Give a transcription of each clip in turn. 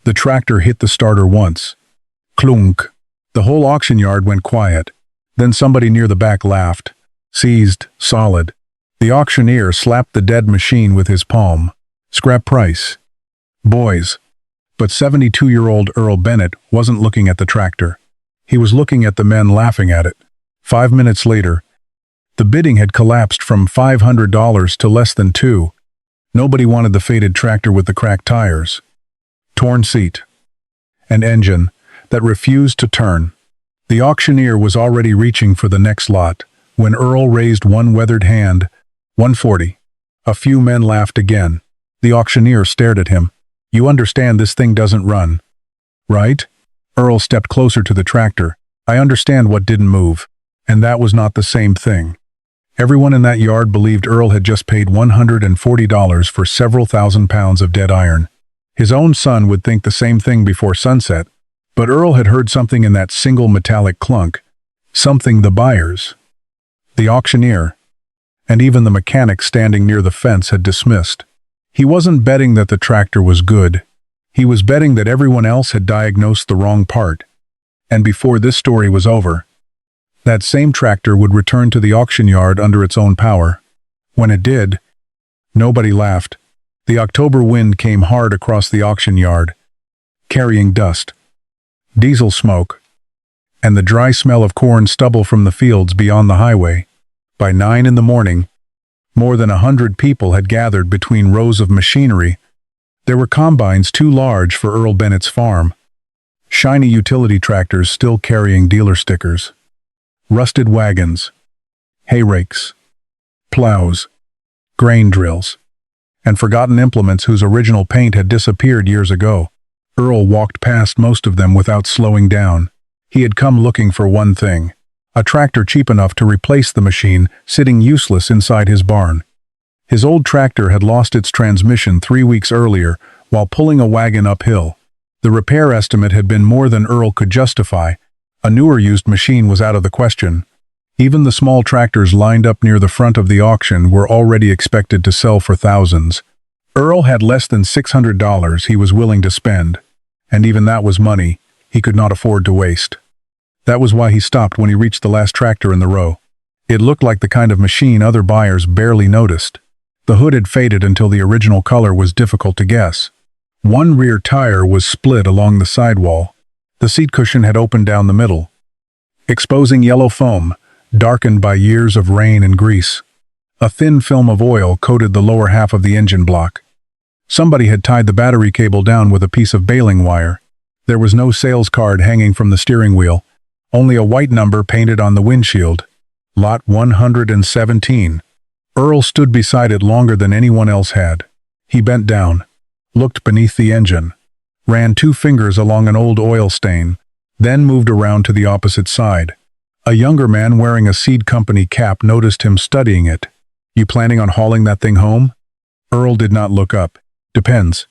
The tractor hit the starter once. CLUNK. The whole auction yard went quiet. Then somebody near the back laughed. Seized, solid. The auctioneer slapped the dead machine with his palm. Scrap price. Boys. But 72-year-old Earl Bennett wasn't looking at the tractor. He was looking at the men laughing at it. 5 minutes later, the bidding had collapsed from $500 to less than $2. Nobody wanted the faded tractor with the cracked tires, torn seat, and engine that refused to turn. The auctioneer was already reaching for the next lot when Earl raised one weathered hand. $140. A few men laughed again. The auctioneer stared at him. You understand this thing doesn't run, right? Earl stepped closer to the tractor. I understand what didn't move, and that was not the same thing. Everyone in that yard believed Earl had just paid $140 for several thousand pounds of dead iron. His own son would think the same thing before sunset, but Earl had heard something in that single metallic clunk, something the buyers, the auctioneer, and even the mechanic standing near the fence had dismissed. He wasn't betting that the tractor was good. He was betting that everyone else had diagnosed the wrong part. And before this story was over, that same tractor would return to the auction yard under its own power. When it did, nobody laughed. The October wind came hard across the auction yard, carrying dust, diesel smoke, and the dry smell of corn stubble from the fields beyond the highway. By 9 in the morning, more than 100 people had gathered between rows of machinery. There were combines too large for Earl Bennett's farm, shiny utility tractors still carrying dealer stickers, rusted wagons, hay rakes, plows, grain drills, and forgotten implements whose original paint had disappeared years ago. Earl walked past most of them without slowing down. He had come looking for one thing: a tractor cheap enough to replace the machine sitting useless inside his barn. His old tractor had lost its transmission 3 weeks earlier while pulling a wagon uphill. The repair estimate had been more than Earl could justify. A newer used machine was out of the question. Even the small tractors lined up near the front of the auction were already expected to sell for thousands. Earl had less than $600 he was willing to spend, and even that was money he could not afford to waste. That was why he stopped when he reached the last tractor in the row. It looked like the kind of machine other buyers barely noticed. The hood had faded until the original color was difficult to guess. One rear tire was split along the sidewall. The seat cushion had opened down the middle, exposing yellow foam, darkened by years of rain and grease. A thin film of oil coated the lower half of the engine block. Somebody had tied the battery cable down with a piece of baling wire. There was no sales card hanging from the steering wheel, only a white number painted on the windshield. Lot 117. Earl stood beside it longer than anyone else had. He bent down, looked beneath the engine, ran 2 fingers along an old oil stain, then moved around to the opposite side. A younger man wearing a seed company cap noticed him studying it. You planning on hauling that thing home? Earl did not look up. Depends.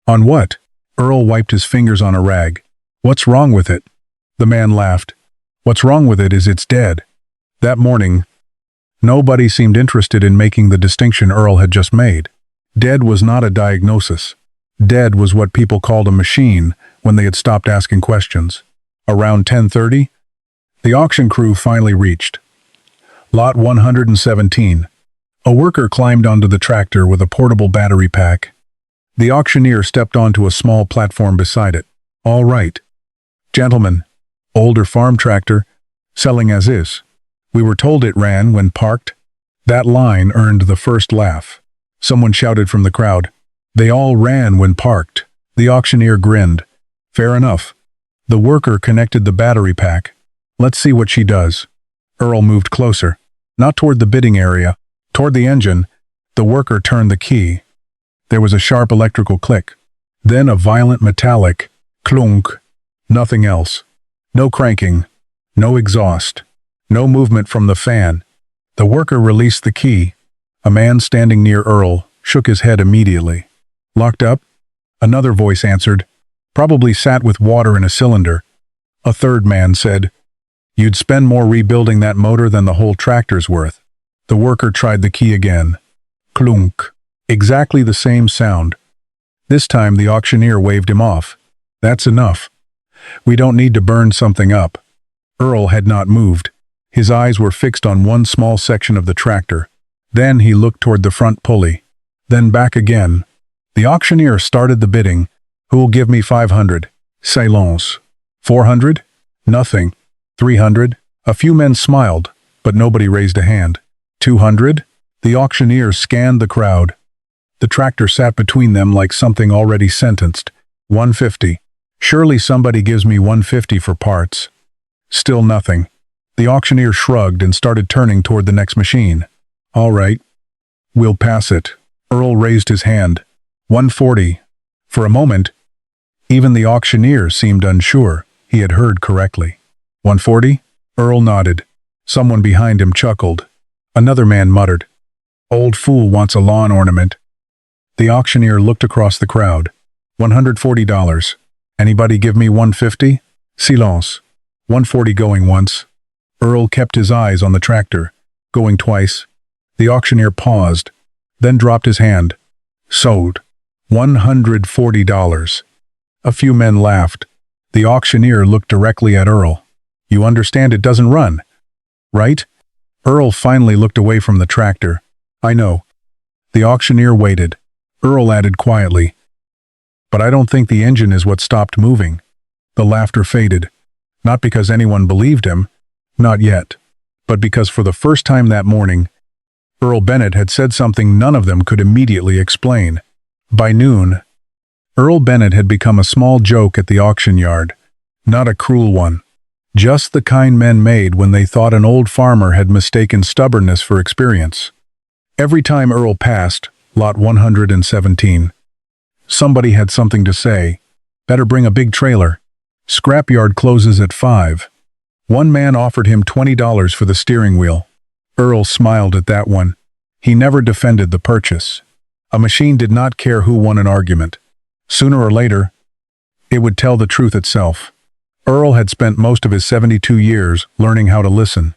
On what? Earl wiped his fingers on a rag. What's wrong with it? The man laughed. What's wrong with it is it's dead. That morning, nobody seemed interested in making the distinction Earl had just made. Dead was not a diagnosis. Dead was what people called a machine when they had stopped asking questions. Around 10:30, the auction crew finally reached Lot 117. A worker climbed onto the tractor with a portable battery pack. The auctioneer stepped onto a small platform beside it. All right. Gentlemen, older farm tractor, selling as is. We were told it ran when parked. That line earned the first laugh. Someone shouted from the crowd. They all ran when parked. The auctioneer grinned. Fair enough. The worker connected the battery pack. Let's see what she does. Earl moved closer. Not toward the bidding area, toward the engine. The worker turned the key. There was a sharp electrical click. Then a violent metallic clunk. Nothing else. No cranking. No exhaust. No movement from the fan. The worker released the key. A man standing near Earl shook his head immediately. Locked up? Another voice answered. Probably sat with water in a cylinder. A third man said, You'd spend more rebuilding that motor than the whole tractor's worth. The worker tried the key again. Clunk. Exactly the same sound. This time the auctioneer waved him off. That's enough. We don't need to burn something up. Earl had not moved. His eyes were fixed on one small section of the tractor. Then he looked toward the front pulley. Then back again. The auctioneer started the bidding. Who'll give me 500? Silence. 400? Nothing. 300? A few men smiled, but nobody raised a hand. 200? The auctioneer scanned the crowd. The tractor sat between them like something already sentenced. 150. Surely somebody gives me 150 for parts. Still nothing. The auctioneer shrugged and started turning toward the next machine. All right. We'll pass it. Earl raised his hand. 140. For a moment, even the auctioneer seemed unsure he had heard correctly. 140? Earl nodded. Someone behind him chuckled. Another man muttered, "Old fool wants a lawn ornament." The auctioneer looked across the crowd. $140. Anybody give me 150? Silence. 140 going once. Earl kept his eyes on the tractor. Going twice. The auctioneer paused, then dropped his hand. Sold. $140. A few men laughed. The auctioneer looked directly at Earl. You understand it doesn't run, right? Earl finally looked away from the tractor. I know. The auctioneer waited. Earl added quietly, but I don't think the engine is what stopped moving. The laughter faded. Not because anyone believed him, not yet, but because for the first time that morning, Earl Bennett had said something none of them could immediately explain. By noon, Earl Bennett had become a small joke at the auction yard. Not a cruel one. Just the kind men made when they thought an old farmer had mistaken stubbornness for experience. Every time Earl passed, lot 117, somebody had something to say. Better bring a big trailer. Scrapyard closes at 5. One man offered him $20 for the steering wheel. Earl smiled at that one. He never defended the purchase. A machine did not care who won an argument. Sooner or later, it would tell the truth itself. Earl had spent most of his 72 years learning how to listen.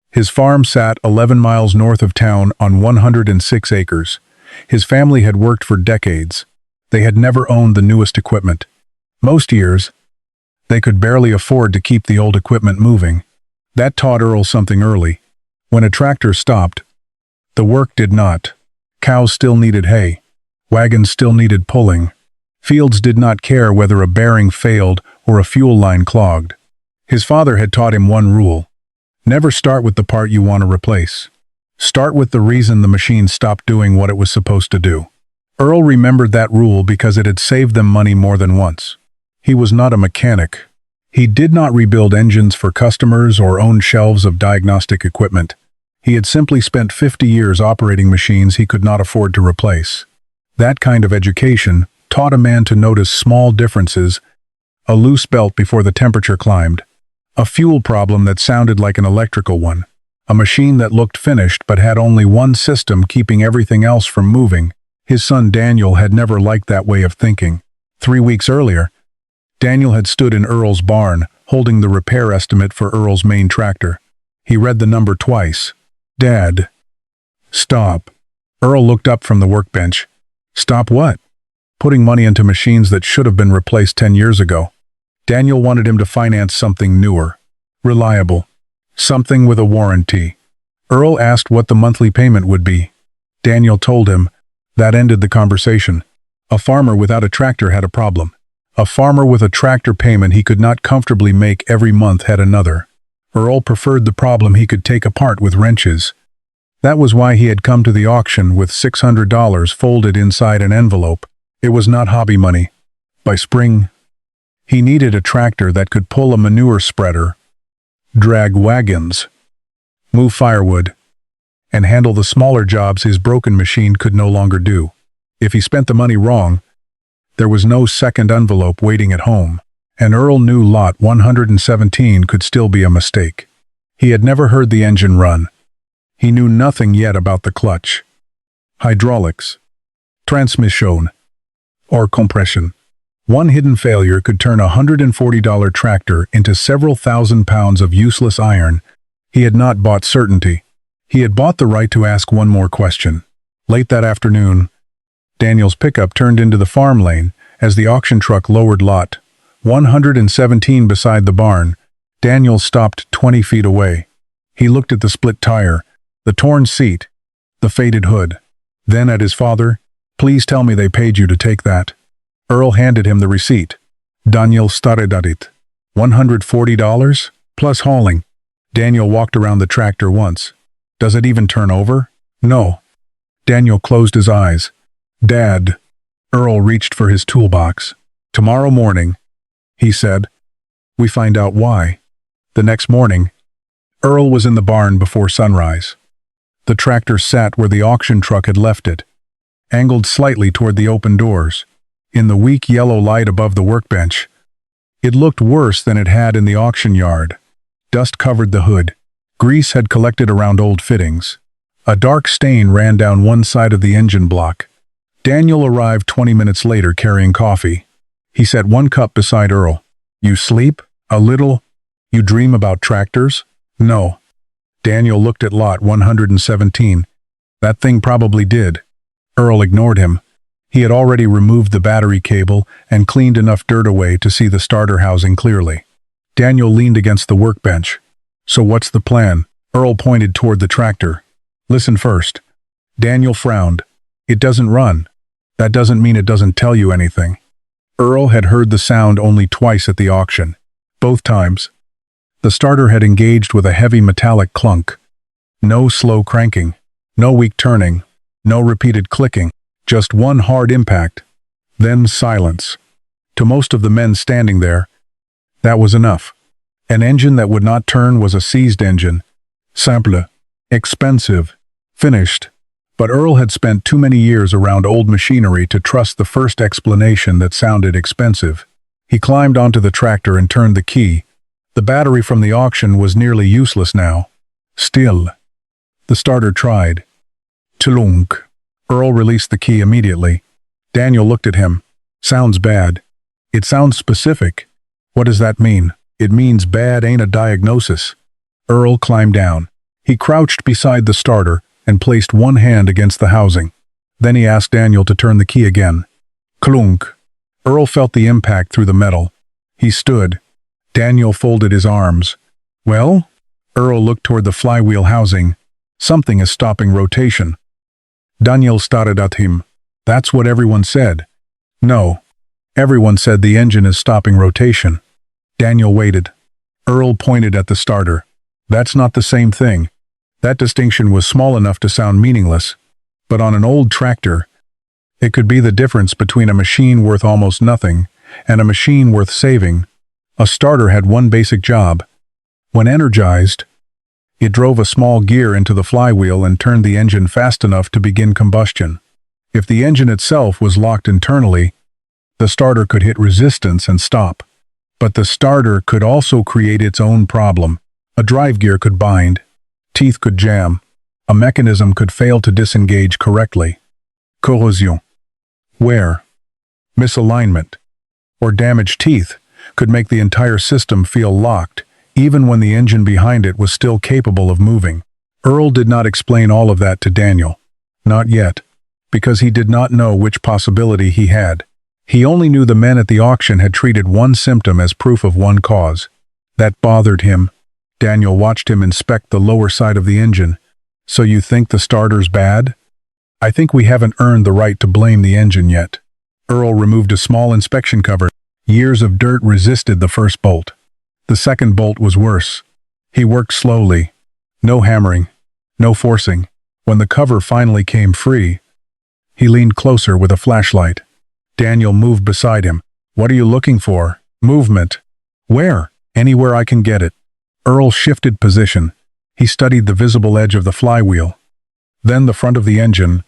His farm sat 11 miles north of town on 106 acres. His family had worked for decades. They had never owned the newest equipment. Most years, they could barely afford to keep the old equipment moving. That taught Earl something early. When a tractor stopped, the work did not. Cows still needed hay. Wagons still needed pulling. Fields did not care whether a bearing failed or a fuel line clogged. His father had taught him one rule. Never start with the part you want to replace. Start with the reason the machine stopped doing what it was supposed to do. Earl remembered that rule because it had saved them money more than once. He was not a mechanic. He did not rebuild engines for customers or own shelves of diagnostic equipment. He had simply spent 50 years operating machines he could not afford to replace. That kind of education taught a man to notice small differences: a loose belt before the temperature climbed, a fuel problem that sounded like an electrical one, a machine that looked finished but had only one system keeping everything else from moving. His son Daniel had never liked that way of thinking. 3 weeks earlier, Daniel had stood in Earl's barn, holding the repair estimate for Earl's main tractor. He read the number twice. Dad. Stop. Earl looked up from the workbench. Stop what? Putting money into machines that should have been replaced 10 years ago. Daniel wanted him to finance something newer, reliable, something with a warranty. Earl asked what the monthly payment would be. Daniel told him. That ended the conversation. A farmer without a tractor had a problem. A farmer with a tractor payment he could not comfortably make every month had another. Earl preferred the problem he could take apart with wrenches. That was why he had come to the auction with $600 folded inside an envelope. It was not hobby money. By spring, he needed a tractor that could pull a manure spreader, drag wagons, move firewood, and handle the smaller jobs his broken machine could no longer do. If he spent the money wrong, there was no second envelope waiting at home, and Earl knew lot 117 could still be a mistake. He had never heard the engine run. He knew nothing yet about the clutch, hydraulics, transmission, or compression. One hidden failure could turn a $140 tractor into several thousand pounds of useless iron. He had not bought certainty. He had bought the right to ask one more question. Late that afternoon, Daniel's pickup turned into the farm lane as the auction truck lowered lot 117 beside the barn. Daniel stopped 20 feet away. He looked at the split tire, the torn seat, the faded hood. Then at his father. Please tell me they paid you to take that. Earl handed him the receipt. Daniel stared at it. $140? Plus hauling. Daniel walked around the tractor once. Does it even turn over? No. Daniel closed his eyes. Dad. Earl reached for his toolbox. Tomorrow morning, he said. We find out why. The next morning, Earl was in the barn before sunrise. The tractor sat where the auction truck had left it, angled slightly toward the open doors, in the weak yellow light above the workbench. It looked worse than it had in the auction yard. Dust covered the hood. Grease had collected around old fittings. A dark stain ran down one side of the engine block. Daniel arrived 20 minutes later carrying coffee. He set one cup beside Earl. You sleep? A little? You dream about tractors? No. Daniel looked at lot 117. That thing probably did. Earl ignored him. He had already removed the battery cable and cleaned enough dirt away to see the starter housing clearly. Daniel leaned against the workbench. So what's the plan? Earl pointed toward the tractor. Listen first. Daniel frowned. It doesn't run. That doesn't mean it doesn't tell you anything. Earl had heard the sound only twice at the auction. Both times, the starter had engaged with a heavy metallic clunk. No slow cranking, no weak turning, no repeated clicking, just one hard impact. Then silence. To most of the men standing there, that was enough. An engine that would not turn was a seized engine. Simple, expensive, finished. But Earl had spent too many years around old machinery to trust the first explanation that sounded expensive. He climbed onto the tractor and turned the key. The battery from the auction was nearly useless now. Still. The starter tried. CLUNK. Earl released the key immediately. Daniel looked at him. Sounds bad. It sounds specific. What does that mean? It means bad ain't a diagnosis. Earl climbed down. He crouched beside the starter and placed one hand against the housing. Then he asked Daniel to turn the key again. CLUNK. Earl felt the impact through the metal. He stood. Daniel folded his arms. Well? Earl looked toward the flywheel housing. Something is stopping rotation. Daniel stared at him. That's what everyone said. No. Everyone said the engine is stopping rotation. Daniel waited. Earl pointed at the starter. That's not the same thing. That distinction was small enough to sound meaningless, but on an old tractor, it could be the difference between a machine worth almost nothing and a machine worth saving. A starter had one basic job. When energized, it drove a small gear into the flywheel and turned the engine fast enough to begin combustion. If the engine itself was locked internally, the starter could hit resistance and stop. But the starter could also create its own problem. A drive gear could bind. Teeth could jam. A mechanism could fail to disengage correctly. Corrosion. Wear. Misalignment. Or damaged teeth could make the entire system feel locked, even when the engine behind it was still capable of moving. Earl did not explain all of that to Daniel. Not yet. Because he did not know which possibility he had. He only knew the men at the auction had treated one symptom as proof of one cause. That bothered him. Daniel watched him inspect the lower side of the engine. So you think the starter's bad? I think we haven't earned the right to blame the engine yet. Earl removed a small inspection cover. Years of dirt resisted the first bolt. The second bolt was worse. He worked slowly. No hammering. No forcing. When the cover finally came free, he leaned closer with a flashlight. Daniel moved beside him. What are you looking for? Movement. Where? Anywhere I can get it. Earl shifted position. He studied the visible edge of the flywheel. Then the front of the engine.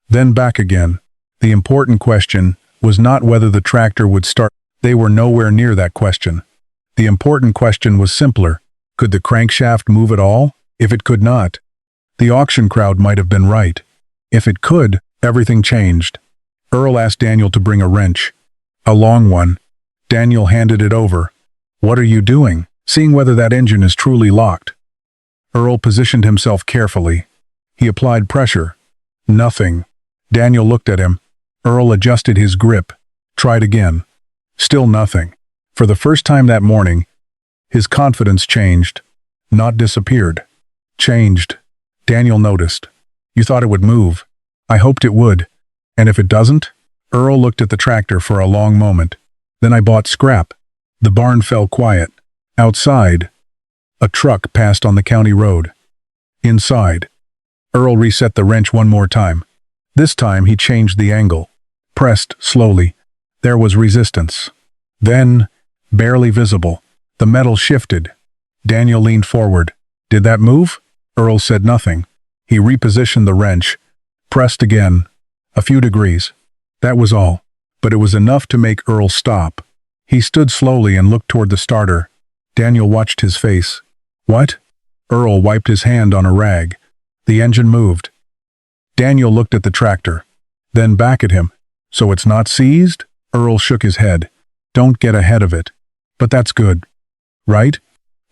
Then back again. The important question was not whether the tractor would start. They were nowhere near that question. The important question was simpler. Could the crankshaft move at all? If it could not, the auction crowd might have been right. If it could, everything changed. Earl asked Daniel to bring a wrench. A long one. Daniel handed it over. What are you doing? Seeing whether that engine is truly locked. Earl positioned himself carefully. He applied pressure. Nothing. Daniel looked at him. Earl adjusted his grip. Tried again. Still nothing. For the first time that morning, his confidence changed, not disappeared. Changed. Daniel noticed. You thought it would move. I hoped it would. And if it doesn't? Earl looked at the tractor for a long moment. Then I bought scrap. The barn fell quiet. Outside, a truck passed on the county road. Inside, Earl reset the wrench one more time. This time he changed the angle. Pressed slowly. There was resistance. Then, barely visible, the metal shifted. Daniel leaned forward. Did that move? Earl said nothing. He repositioned the wrench. Pressed again. A few degrees. That was all. But it was enough to make Earl stop. He stood slowly and looked toward the starter. Daniel watched his face. What? Earl wiped his hand on a rag. The engine moved. Daniel looked at the tractor. Then back at him. So it's not seized? Earl shook his head. Don't get ahead of it. But that's good. Right?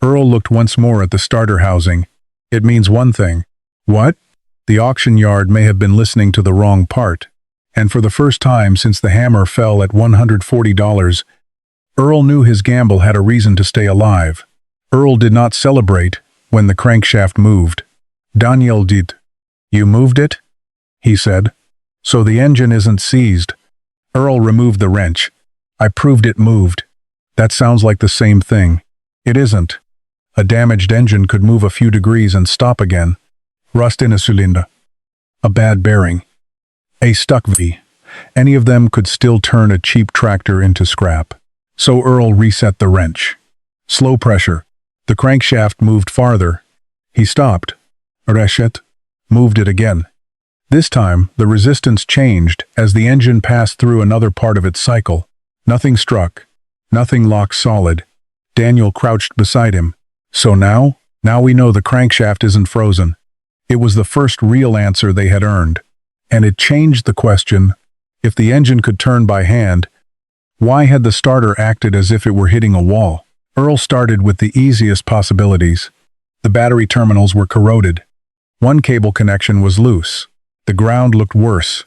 Earl looked once more at the starter housing. It means one thing. What? The auction yard may have been listening to the wrong part. And for the first time since the hammer fell at $140, Earl knew his gamble had a reason to stay alive. Earl did not celebrate when the crankshaft moved. Daniel did. You moved it? He said. So the engine isn't seized. Earl removed the wrench. I proved it moved. That sounds like the same thing. It isn't. A damaged engine could move a few degrees and stop again. Rust in a cylinder. A bad bearing. A stuck V. Any of them could still turn a cheap tractor into scrap. So Earl reset the wrench. Slow pressure. The crankshaft moved farther. He stopped. Reset. Moved it again. This time, the resistance changed as the engine passed through another part of its cycle. Nothing struck. Nothing locked solid. Daniel crouched beside him. So now we know the crankshaft isn't frozen. It was the first real answer they had earned. And it changed the question. If the engine could turn by hand, why had the starter acted as if it were hitting a wall? Earl started with the easiest possibilities. The battery terminals were corroded. One cable connection was loose. The ground looked worse.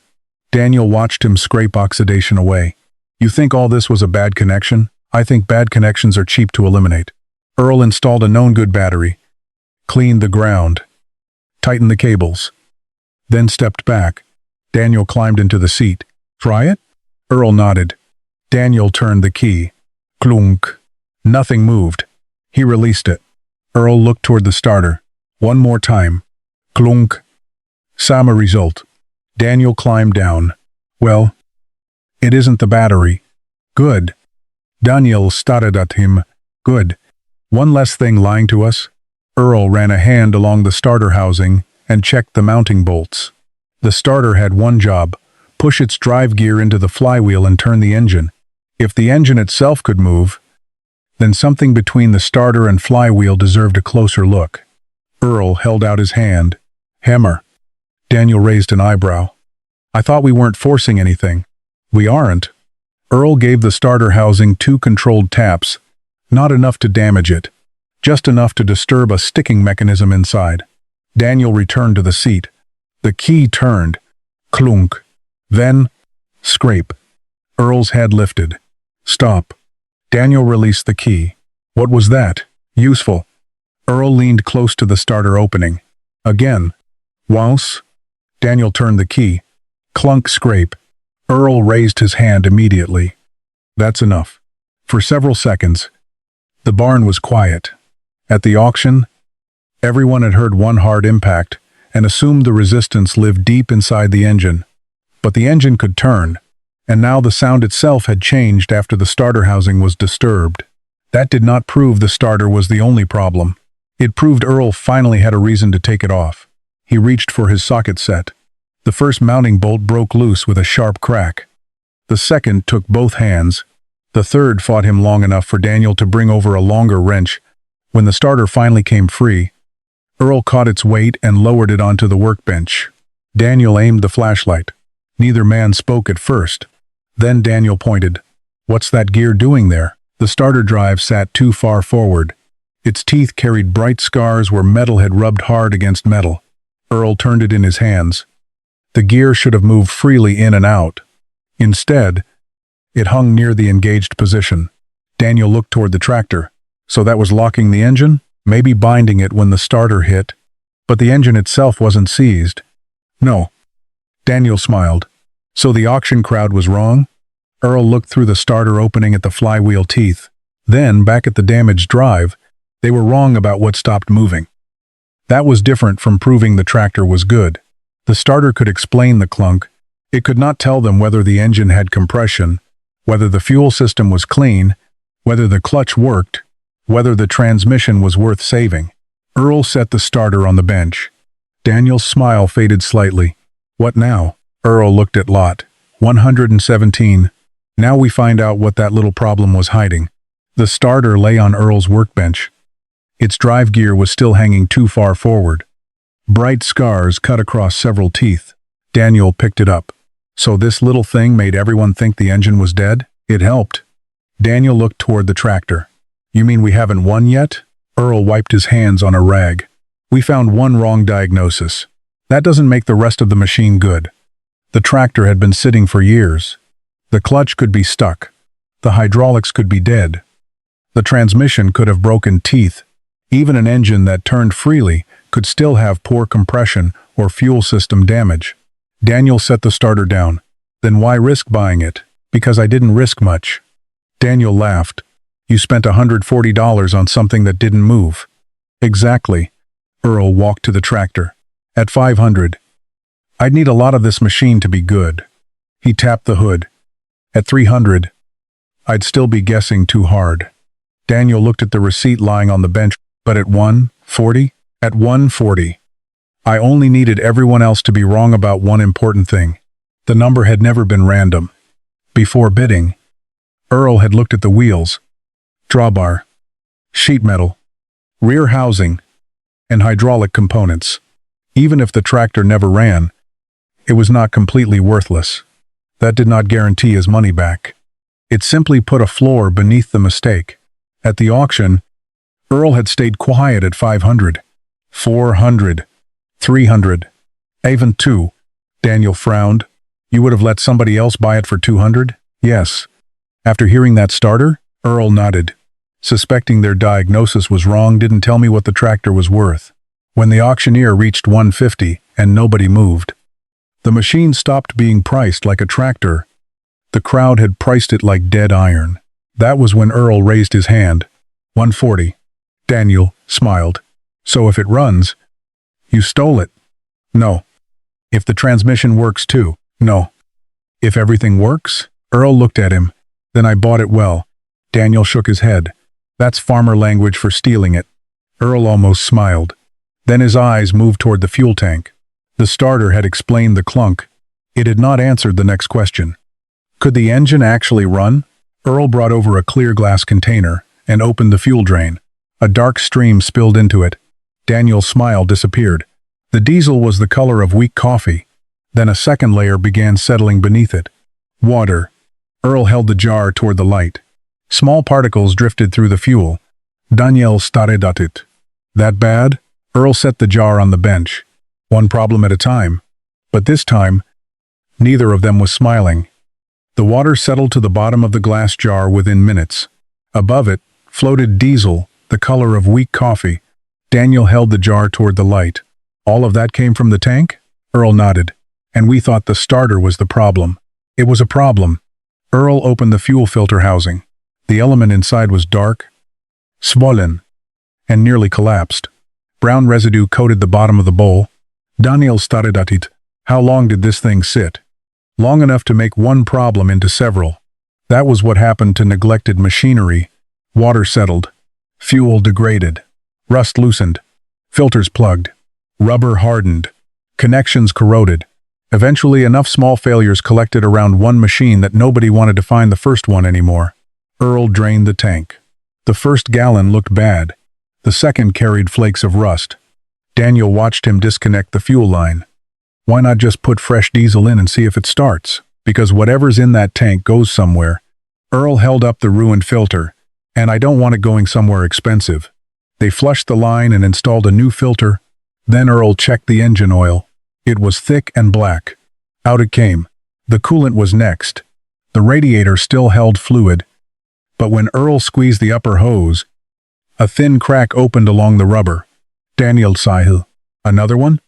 Daniel watched him scrape oxidation away. You think all this was a bad connection? I think bad connections are cheap to eliminate. Earl installed a known good battery, cleaned the ground, tightened the cables, then stepped back. Daniel climbed into the seat. Try it? Earl nodded. Daniel turned the key. CLUNK. Nothing moved. He released it. Earl looked toward the starter. One more time. CLUNK. Same result. Daniel climbed down. Well, it isn't the battery. Good. Daniel stared at him. Good. One less thing lying to us. Earl ran a hand along the starter housing and checked the mounting bolts. The starter had one job: push its drive gear into the flywheel and turn the engine. If the engine itself could move, then something between the starter and flywheel deserved a closer look. Earl held out his hand. Hammer. Daniel raised an eyebrow. I thought we weren't forcing anything. We aren't. Earl gave the starter housing 2 controlled taps, not enough to damage it, just enough to disturb a sticking mechanism inside. Daniel returned to the seat. The key turned. CLUNK. Then, scrape. Earl's head lifted. Stop. Daniel released the key. What was that? Useful. Earl leaned close to the starter opening. Again. Once. Daniel turned the key. CLUNK, scrape. Earl raised his hand immediately. That's enough. For several seconds, the barn was quiet. At the auction, everyone had heard one hard impact and assumed the resistance lived deep inside the engine. But the engine could turn, and now the sound itself had changed after the starter housing was disturbed. That did not prove the starter was the only problem. It proved Earl finally had a reason to take it off. He reached for his socket set. The first mounting bolt broke loose with a sharp crack. The second took both hands. The third fought him long enough for Daniel to bring over a longer wrench. When the starter finally came free, Earl caught its weight and lowered it onto the workbench. Daniel aimed the flashlight. Neither man spoke at first. Then Daniel pointed. What's that gear doing there? The starter drive sat too far forward. Its teeth carried bright scars where metal had rubbed hard against metal. Earl turned it in his hands. The gear should have moved freely in and out. Instead, it hung near the engaged position. Daniel looked toward the tractor. So that was locking the engine? Maybe binding it when the starter hit. But the engine itself wasn't seized. No. Daniel smiled. So the auction crowd was wrong? Earl looked through the starter opening at the flywheel teeth. Then, back at the damaged drive, they were wrong about what stopped moving. That was different from proving the tractor was good. The starter could explain the clunk. It could not tell them whether the engine had compression, whether the fuel system was clean, whether the clutch worked, whether the transmission was worth saving. Earl set the starter on the bench. Daniel's smile faded slightly. What now? Earl looked at lot 117. Now we find out what that little problem was hiding. The starter lay on Earl's workbench. Its drive gear was still hanging too far forward. Bright scars cut across several teeth. Daniel picked it up. So this little thing made everyone think the engine was dead? It helped. Daniel looked toward the tractor. You mean we haven't won yet? Earl wiped his hands on a rag. We found one wrong diagnosis. That doesn't make the rest of the machine good. The tractor had been sitting for years. The clutch could be stuck. The hydraulics could be dead. The transmission could have broken teeth. Even an engine that turned freely could still have poor compression or fuel system damage. Daniel set the starter down. Then why risk buying it? Because I didn't risk much. Daniel laughed. You spent $140 on something that didn't move. Exactly. Earl walked to the tractor. At $500. I'd need a lot of this machine to be good. He tapped the hood. At $300. I'd still be guessing too hard. Daniel looked at the receipt lying on the bench, but at $140? At $140. I only needed everyone else to be wrong about one important thing. The number had never been random. Before bidding, Earl had looked at the wheels, drawbar, sheet metal, rear housing, and hydraulic components. Even if the tractor never ran, it was not completely worthless. That did not guarantee his money back. It simply put a floor beneath the mistake. At the auction, Earl had stayed quiet at $500, $400, $300, even $200. Daniel frowned. You would have let somebody else buy it for $200? Yes. After hearing that starter, Earl nodded. Suspecting their diagnosis was wrong didn't tell me what the tractor was worth. When the auctioneer reached $150 and nobody moved, the machine stopped being priced like a tractor. The crowd had priced it like dead iron. That was when Earl raised his hand. $140. Daniel smiled. So if it runs, you stole it? No. If the transmission works too? No. If everything works? Earl looked at him. Then I bought it well. Daniel shook his head. That's farmer language for stealing it. Earl almost smiled. Then his eyes moved toward the fuel tank. The starter had explained the clunk. It had not answered the next question. Could the engine actually run? Earl brought over a clear glass container and opened the fuel drain. A dark stream spilled into it. Daniel's smile disappeared. The diesel was the color of weak coffee. Then a second layer began settling beneath it. Water. Earl held the jar toward the light. Small particles drifted through the fuel. Daniel stared at it. That bad? Earl set the jar on the bench. One problem at a time. But this time, neither of them was smiling. The water settled to the bottom of the glass jar within minutes. Above it floated diesel, the color of weak coffee. Daniel held the jar toward the light. All of that came from the tank? Earl nodded. And we thought the starter was the problem. It was a problem. Earl opened the fuel filter housing. The element inside was dark, swollen, and nearly collapsed. Brown residue coated the bottom of the bowl. Daniel stared at it. How long did this thing sit? Long enough to make one problem into several. That was what happened to neglected machinery. Water settled. Fuel degraded. Rust loosened. Filters plugged. Rubber hardened. Connections corroded. Eventually, enough small failures collected around one machine that nobody wanted to find the first one anymore. Earl drained the tank. The first gallon looked bad. The second carried flakes of rust. Daniel watched him disconnect the fuel line. Why not just put fresh diesel in and see if it starts? Because whatever's in that tank goes somewhere. Earl held up the ruined filter. And I don't want it going somewhere expensive. They flushed the line and installed a new filter. Then Earl checked the engine oil. It was thick and black. Out it came. The coolant was next. The radiator still held fluid. But when Earl squeezed the upper hose, a thin crack opened along the rubber. Daniel sighed. Another one?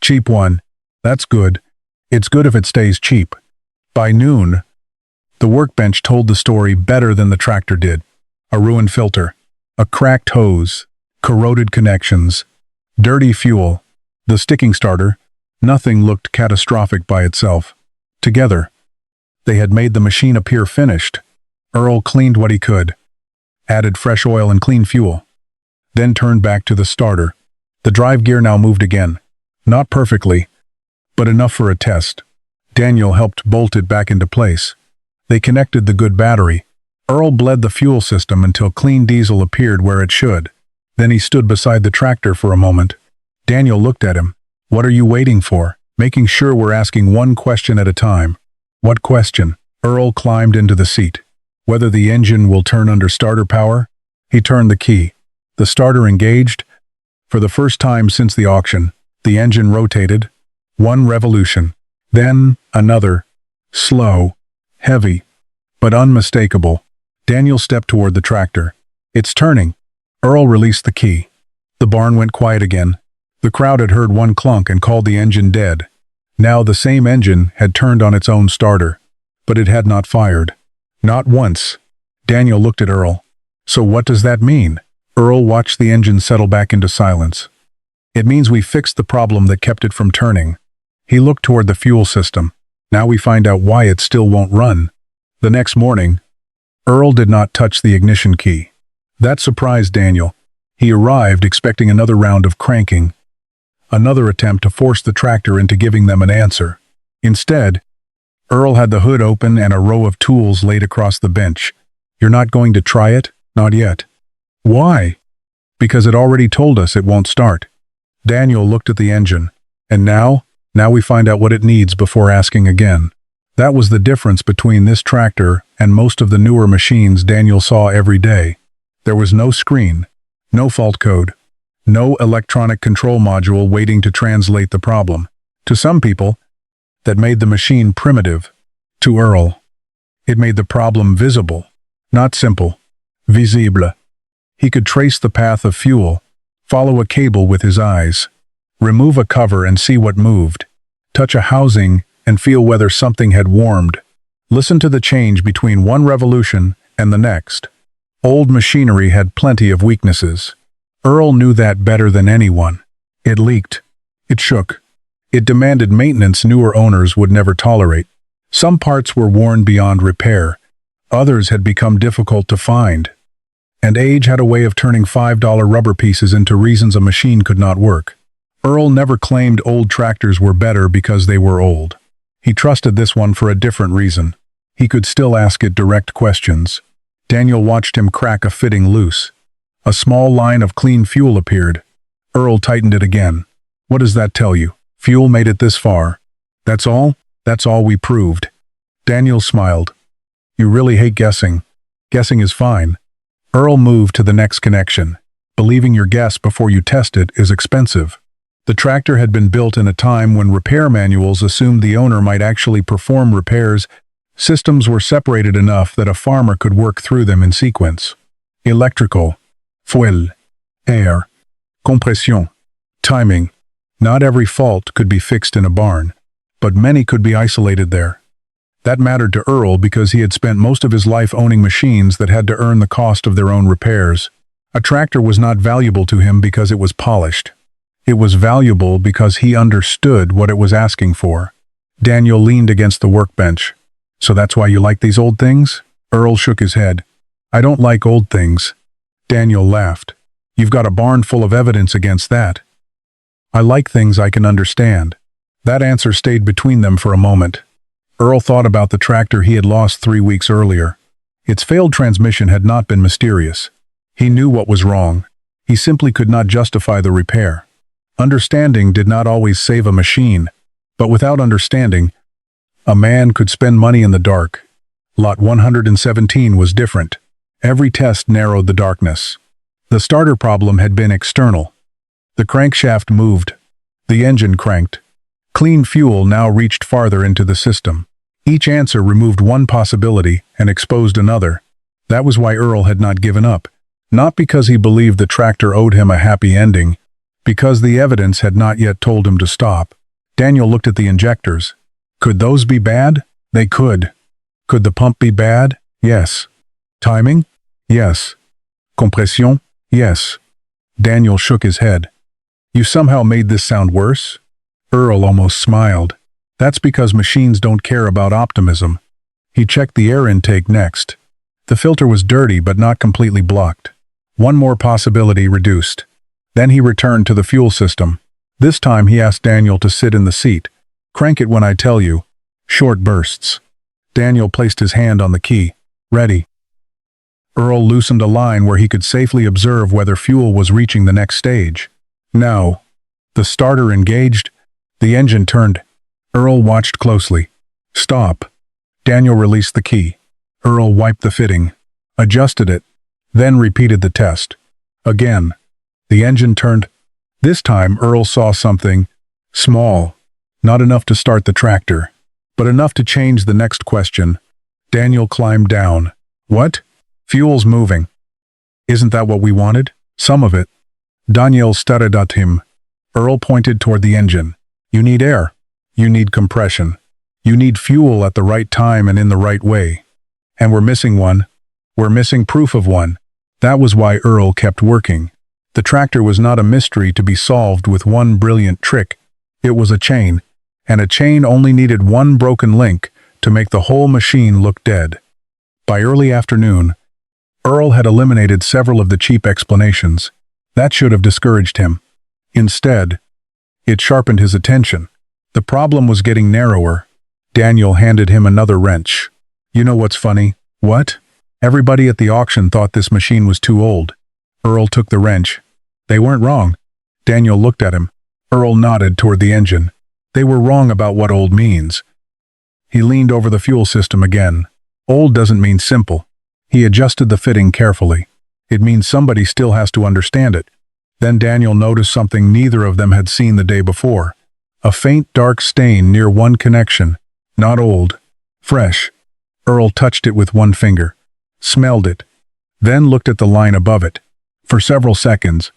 Cheap one. That's good. It's good if it stays cheap. By noon, the workbench told the story better than the tractor did. A ruined filter, a cracked hose, corroded connections, dirty fuel, the sticking starter. Nothing looked catastrophic by itself. Together, they had made the machine appear finished. Earl cleaned what he could, added fresh oil and clean fuel, then turned back to the starter. The drive gear now moved again. Not perfectly, but enough for a test. Daniel helped bolt it back into place. They connected the good battery. Earl bled the fuel system until clean diesel appeared where it should. Then he stood beside the tractor for a moment. Daniel looked at him. What are you waiting for? Making sure we're asking one question at a time. What question? Earl climbed into the seat. Whether the engine will turn under starter power? He turned the key. The starter engaged. For the first time since the auction, the engine rotated. One revolution. Then another. Slow, heavy, but unmistakable. Daniel stepped toward the tractor. It's turning. Earl released the key. The barn went quiet again. The crowd had heard one clunk and called the engine dead. Now the same engine had turned on its own starter, but it had not fired. Not once. Daniel looked at Earl. So what does that mean? Earl watched the engine settle back into silence. It means we fixed the problem that kept it from turning. He looked toward the fuel system. Now we find out why it still won't run. The next morning, Earl did not touch the ignition key. That surprised Daniel. He arrived expecting another round of cranking. Another attempt to force the tractor into giving them an answer. Instead, Earl had the hood open and a row of tools laid across the bench. You're not going to try it? Not yet. Why? Because it already told us it won't start. Daniel looked at the engine. And now we find out what it needs before asking again. That was the difference between this tractor and most of the newer machines Daniel saw every day. There was no screen, no fault code, no electronic control module waiting to translate the problem. To some people, that made the machine primitive. To Earl, it made the problem visible, not simple, visible. He could trace the path of fuel, follow a cable with his eyes, remove a cover and see what moved, touch a housing and feel whether something had warmed, listen to the change between one revolution and the next. Old machinery had plenty of weaknesses. Earl knew that better than anyone. It leaked. It shook. It demanded maintenance newer owners would never tolerate. Some parts were worn beyond repair. Others had become difficult to find. And age had a way of turning $5 rubber pieces into reasons a machine could not work. Earl never claimed old tractors were better because they were old. He trusted this one for a different reason. He could still ask it direct questions. Daniel watched him crack a fitting loose. A small line of clean fuel appeared. Earl tightened it again. What does that tell you? Fuel made it this far. That's all? That's all we proved. Daniel smiled. You really hate guessing. Guessing is fine. Earl moved to the next connection. Believing your guess before you test it is expensive. The tractor had been built in a time when repair manuals assumed the owner might actually perform repairs. Systems were separated enough that a farmer could work through them in sequence. Electrical, fuel, air, compression, timing. Not every fault could be fixed in a barn, but many could be isolated there. That mattered to Earl because he had spent most of his life owning machines that had to earn the cost of their own repairs. A tractor was not valuable to him because it was polished. It was valuable because he understood what it was asking for. Daniel leaned against the workbench. So that's why you like these old things? Earl shook his head. I don't like old things. Daniel laughed. You've got a barn full of evidence against that. I like things I can understand. That answer stayed between them for a moment. Earl thought about the tractor he had lost 3 weeks earlier. Its failed transmission had not been mysterious. He knew what was wrong. He simply could not justify the repair. Understanding did not always save a machine, but without understanding, a man could spend money in the dark. Lot 117 was different. Every test narrowed the darkness. The starter problem had been external. The crankshaft moved. The engine cranked. Clean fuel now reached farther into the system. Each answer removed one possibility and exposed another. That was why Earl had not given up. Not because he believed the tractor owed him a happy ending, because the evidence had not yet told him to stop. Daniel looked at the injectors. Could those be bad? They could. Could the pump be bad? Yes. Timing? Yes. Compression? Yes. Daniel shook his head. You somehow made this sound worse? Earl almost smiled. That's because machines don't care about optimism. He checked the air intake next. The filter was dirty but not completely blocked. One more possibility reduced. Then he returned to the fuel system. This time he asked Daniel to sit in the seat. Crank it when I tell you. Short bursts. Daniel placed his hand on the key. Ready. Earl loosened a line where he could safely observe whether fuel was reaching the next stage. Now. The starter engaged. The engine turned. Earl watched closely. Stop. Daniel released the key. Earl wiped the fitting. Adjusted it. Then repeated the test. Again. The engine turned. This time Earl saw something small. Not enough to start the tractor, but enough to change the next question. Daniel climbed down. What? Fuel's moving. Isn't that what we wanted? Some of it. Daniel stared at him. Earl pointed toward the engine. You need air. You need compression. You need fuel at the right time and in the right way. And we're missing one. We're missing proof of one. That was why Earl kept working. The tractor was not a mystery to be solved with one brilliant trick. It was a chain, and a chain only needed one broken link to make the whole machine look dead. By early afternoon, Earl had eliminated several of the cheap explanations. That should have discouraged him. Instead, it sharpened his attention. The problem was getting narrower. Daniel handed him another wrench. You know what's funny? What? Everybody at the auction thought this machine was too old. Earl took the wrench. They weren't wrong. Daniel looked at him. Earl nodded toward the engine. They were wrong about what old means. He leaned over the fuel system again. Old doesn't mean simple. He adjusted the fitting carefully. It means somebody still has to understand it. Then Daniel noticed something neither of them had seen the day before. A faint dark stain near one connection. Not old. Fresh. Earl touched it with one finger. Smelled it. Then looked at the line above it. For several seconds.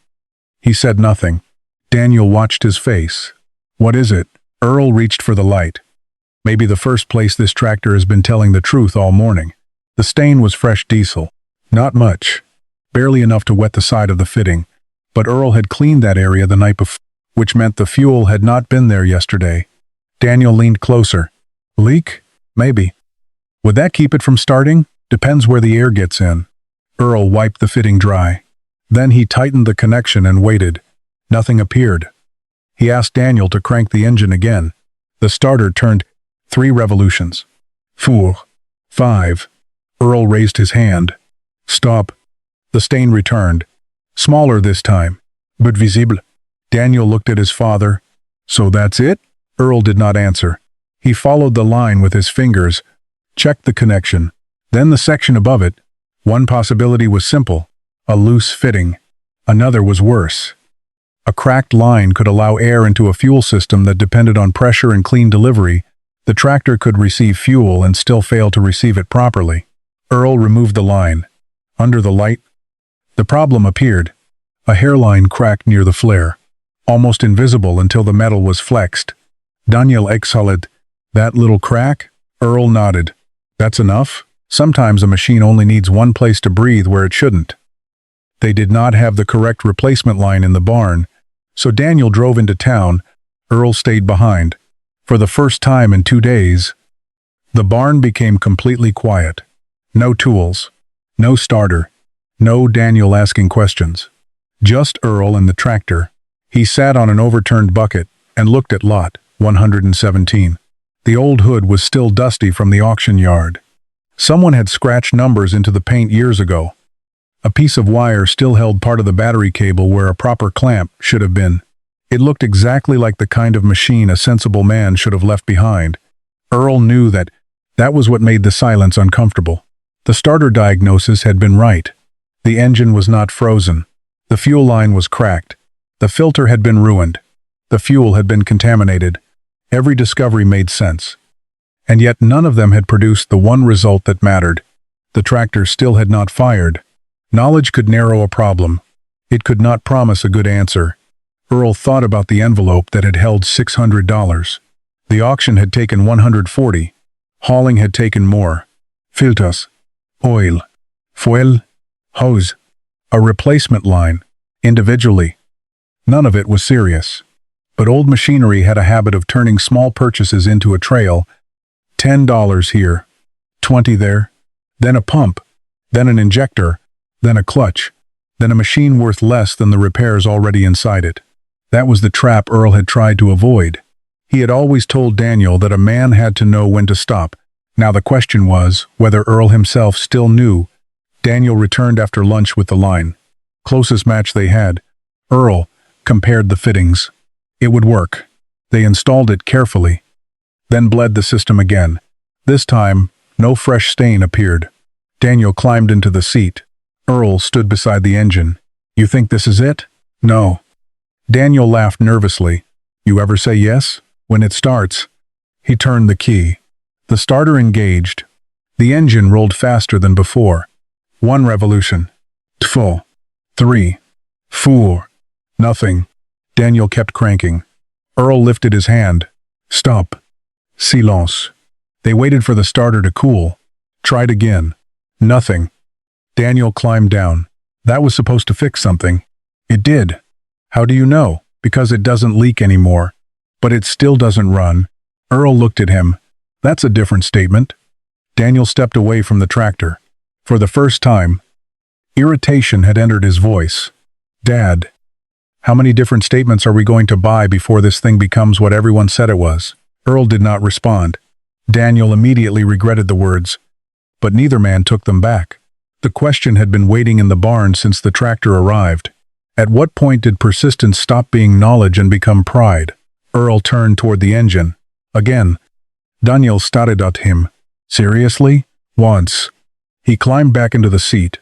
He said nothing. Daniel watched his face. What is it? Earl reached for the light. Maybe the first place this tractor has been telling the truth all morning. The stain was fresh diesel. Not much. Barely enough to wet the side of the fitting. But Earl had cleaned that area the night before, which meant the fuel had not been there yesterday. Daniel leaned closer. Leak? Maybe. Would that keep it from starting? Depends where the air gets in. Earl wiped the fitting dry. Then he tightened the connection and waited. Nothing appeared. He asked Daniel to crank the engine again. The starter turned 3 revolutions. 4. 5. Earl raised his hand. Stop. The stain returned. Smaller this time, but visible. Daniel looked at his father. So that's it? Earl did not answer. He followed the line with his fingers, checked the connection, then the section above it. One possibility was simple, a loose fitting. Another was worse. A cracked line could allow air into a fuel system that depended on pressure and clean delivery. The tractor could receive fuel and still fail to receive it properly. Earl removed the line. Under the light, the problem appeared. A hairline cracked near the flare, almost invisible until the metal was flexed. Daniel exhaled. That little crack? Earl nodded. That's enough? Sometimes a machine only needs one place to breathe where it shouldn't. They did not have the correct replacement line in the barn, so Daniel drove into town. Earl stayed behind. For the first time in 2 days, the barn became completely quiet. No tools. No starter. No Daniel asking questions. Just Earl and the tractor. He sat on an overturned bucket and looked at lot 117. The old hood was still dusty from the auction yard. Someone had scratched numbers into the paint years ago. A piece of wire still held part of the battery cable where a proper clamp should have been. It looked exactly like the kind of machine a sensible man should have left behind. Earl knew that was what made the silence uncomfortable. The starter diagnosis had been right. The engine was not frozen. The fuel line was cracked. The filter had been ruined. The fuel had been contaminated. Every discovery made sense. And yet none of them had produced the one result that mattered. The tractor still had not fired. Knowledge could narrow a problem. It could not promise a good answer. Earl thought about the envelope that had held $600. The auction had taken $140. Hauling had taken more. Filters, oil, fuel, hose, a replacement line, individually. None of it was serious. But old machinery had a habit of turning small purchases into a trail. $10 here, $20 there, then a pump, then an injector, then a clutch, then a machine worth less than the repairs already inside it. That was the trap Earl had tried to avoid. He had always told Daniel that a man had to know when to stop. Now the question was whether Earl himself still knew. Daniel returned after lunch with the line. Closest match they had. Earl compared the fittings. It would work. They installed it carefully, then bled the system again. This time, no fresh stain appeared. Daniel climbed into the seat. Earl stood beside the engine. "You think this is it?" "No." Daniel laughed nervously. "You ever say yes? When it starts." He turned the key. The starter engaged. The engine rolled faster than before. 1 revolution. 2, 3, 4. Nothing. Daniel kept cranking. Earl lifted his hand. "Stop." Silence. They waited for the starter to cool. Tried again. Nothing. Daniel climbed down. That was supposed to fix something. It did. "How do you know?" "Because it doesn't leak anymore." "But it still doesn't run." Earl looked at him. "That's a different statement." Daniel stepped away from the tractor. For the first time, irritation had entered his voice. "Dad, how many different statements are we going to buy before this thing becomes what everyone said it was?" Earl did not respond. Daniel immediately regretted the words, but neither man took them back. The question had been waiting in the barn since the tractor arrived. At what point did persistence stop being knowledge and become pride? Earl turned toward the engine. Again, Daniel stared at him. "Seriously? Once." He climbed back into the seat.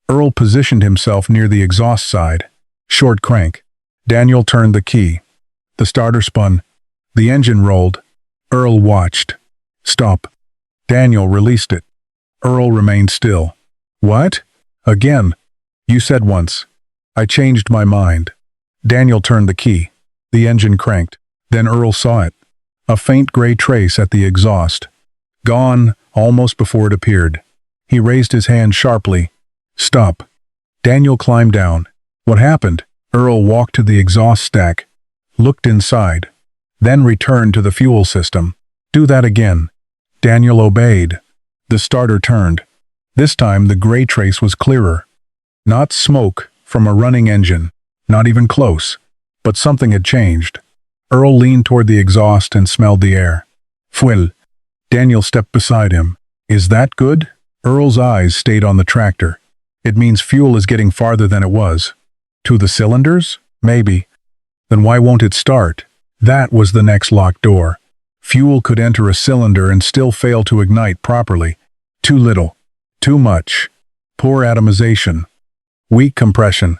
Earl positioned himself near the exhaust side. Short crank. Daniel turned the key. The starter spun. The engine rolled. Earl watched. "Stop." Daniel released it. Earl remained still. "What?" "Again. You said once." "I changed my mind." Daniel turned the key. The engine cranked. Then Earl saw it. A faint gray trace at the exhaust. Gone, almost before it appeared. He raised his hand sharply. "Stop." Daniel climbed down. "What happened?" Earl walked to the exhaust stack, looked inside, then returned to the fuel system. "Do that again." Daniel obeyed. The starter turned. This time the gray trace was clearer. Not smoke from a running engine, not even close, but something had changed. Earl leaned toward the exhaust and smelled the air. "Fuel." Daniel stepped beside him. "Is that good?" Earl's eyes stayed on the tractor. "It means fuel is getting farther than it was." "To the cylinders?" "Maybe." "Then why won't it start?" That was the next locked door. Fuel could enter a cylinder and still fail to ignite properly. Too little. Too much. Poor atomization. Weak compression.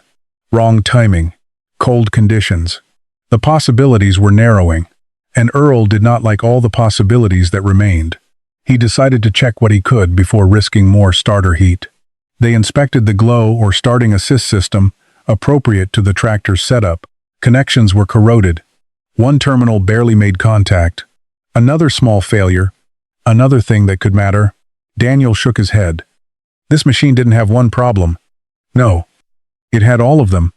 Wrong timing. Cold conditions. The possibilities were narrowing, and Earl did not like all the possibilities that remained. He decided to check what he could before risking more starter heat. They inspected the glow or starting assist system, appropriate to the tractor's setup. Connections were corroded. One terminal barely made contact. Another small failure. Another thing that could matter. Daniel shook his head. This machine didn't have one problem. No. It had all of them.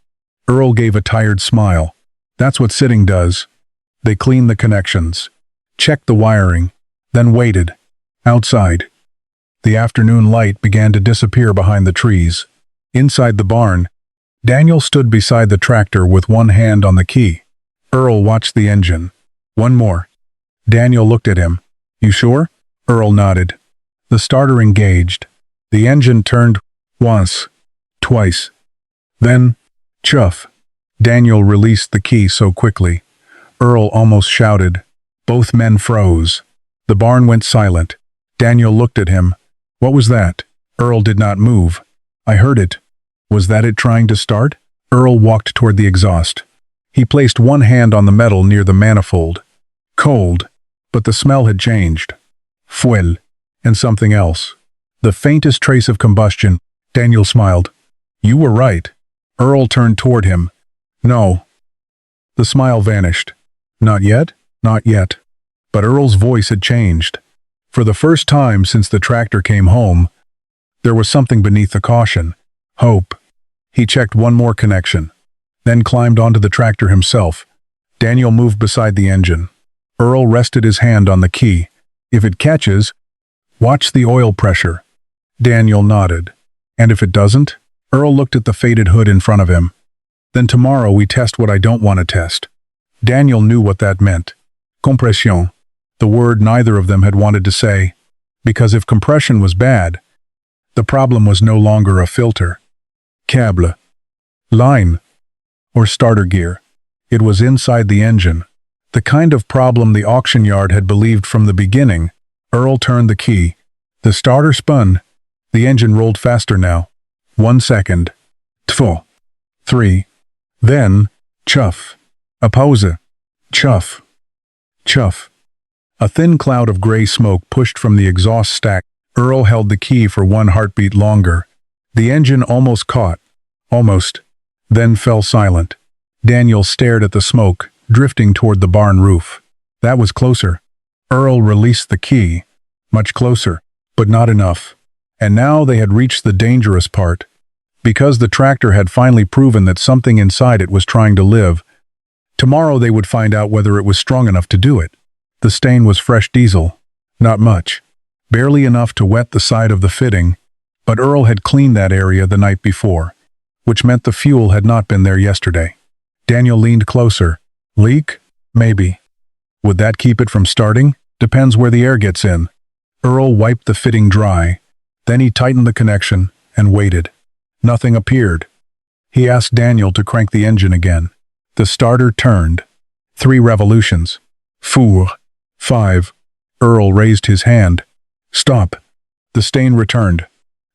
Earl gave a tired smile. That's what sitting does. They cleaned the connections, checked the wiring, then waited. Outside. The afternoon light began to disappear behind the trees. Inside the barn, Daniel stood beside the tractor with one hand on the key. Earl watched the engine. "One more." Daniel looked at him. "You sure?" Earl nodded. The starter engaged. The engine turned once, twice. Then, chuff. Daniel released the key so quickly. Earl almost shouted. Both men froze. The barn went silent. Daniel looked at him. "What was that?" Earl did not move. "I heard it." "Was that it trying to start?" Earl walked toward the exhaust. He placed one hand on the metal near the manifold. Cold, but the smell had changed. Fuel, and something else. The faintest trace of combustion. Daniel smiled. You were right. Earl turned toward him. No. The smile vanished. Not yet? Not yet. But Earl's voice had changed. For the first time since the tractor came home, there was something beneath the caution. Hope. He checked one more connection, then climbed onto the tractor himself. Daniel moved beside the engine. Earl rested his hand on the key. If it catches, watch the oil pressure. Daniel nodded. And if it doesn't? Earl looked at the faded hood in front of him. Then tomorrow we test what I don't want to test. Daniel knew what that meant. Compression. The word neither of them had wanted to say. Because if compression was bad, the problem was no longer a filter, câble, line, or starter gear. It was inside the engine. The kind of problem the auction yard had believed from the beginning. Earl turned the key. The starter spun. The engine rolled faster now. 1 second. 2. 3. Then, chuff. A pause. Chuff. Chuff. A thin cloud of gray smoke pushed from the exhaust stack. Earl held the key for 1 heartbeat longer. The engine almost caught. Almost. Then fell silent. Daniel stared at the smoke, drifting toward the barn roof. That was closer. Earl released the key. Much closer, but not enough. And now they had reached the dangerous part. Because the tractor had finally proven that something inside it was trying to live. Tomorrow they would find out whether it was strong enough to do it. The stain was fresh diesel. Not much. Barely enough to wet the side of the fitting, but Earl had cleaned that area the night before, which meant the fuel had not been there yesterday. Daniel leaned closer. Leak? Maybe. Would that keep it from starting? Depends where the air gets in. Earl wiped the fitting dry. Then he tightened the connection and waited. Nothing appeared. He asked Daniel to crank the engine again. The starter turned. 3 revolutions. 4. 5. Earl raised his hand. Stop. The stain returned.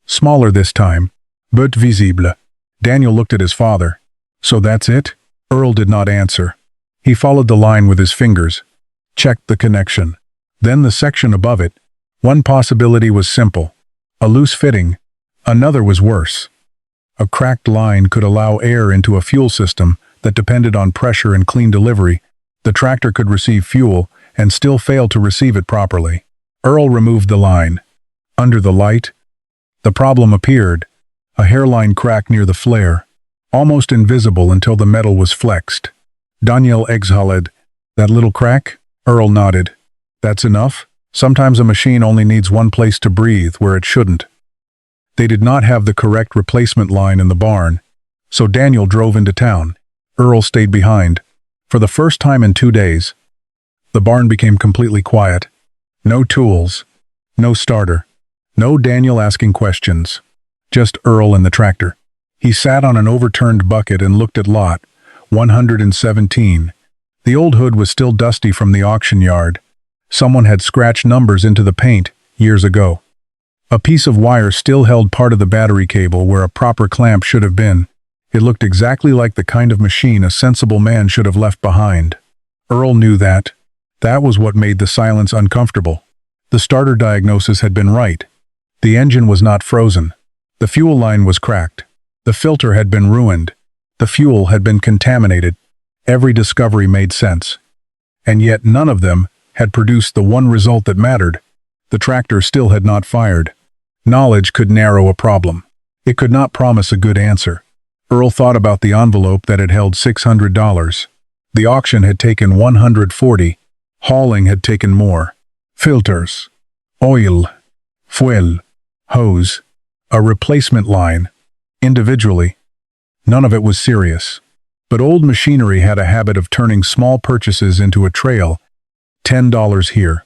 Smaller this time, but visible. Daniel looked at his father. So that's it? Earl did not answer. He followed the line with his fingers. Checked the connection. Then the section above it. One possibility was simple. A loose fitting. Another was worse. A cracked line could allow air into a fuel system that depended on pressure and clean delivery. The tractor could receive fuel and still fail to receive it properly. Earl removed the line. Under the light, the problem appeared. A hairline crack near the flare, almost invisible until the metal was flexed. Daniel exhaled. That little crack? Earl nodded. That's enough? Sometimes a machine only needs one place to breathe where it shouldn't. They did not have the correct replacement line in the barn, so Daniel drove into town. Earl stayed behind. For the first time in 2 days, the barn became completely quiet. No tools, no starter, no Daniel asking questions. Just Earl and the tractor. He sat on an overturned bucket and looked at lot 117. The old hood was still dusty from the auction yard. Someone had scratched numbers into the paint years ago. A piece of wire still held part of the battery cable where a proper clamp should have been. It looked exactly like the kind of machine a sensible man should have left behind. Earl knew that. That was what made the silence uncomfortable. The starter diagnosis had been right. The engine was not frozen. The fuel line was cracked. The filter had been ruined. The fuel had been contaminated. Every discovery made sense. And yet none of them had produced the one result that mattered. The tractor still had not fired. Knowledge could narrow a problem. It could not promise a good answer. Earl thought about the envelope that had held $600. The auction had taken $140. Hauling had taken more. Filters, oil, fuel, hose, a replacement line. Individually, none of it was serious. But old machinery had a habit of turning small purchases into a trail. $10 here,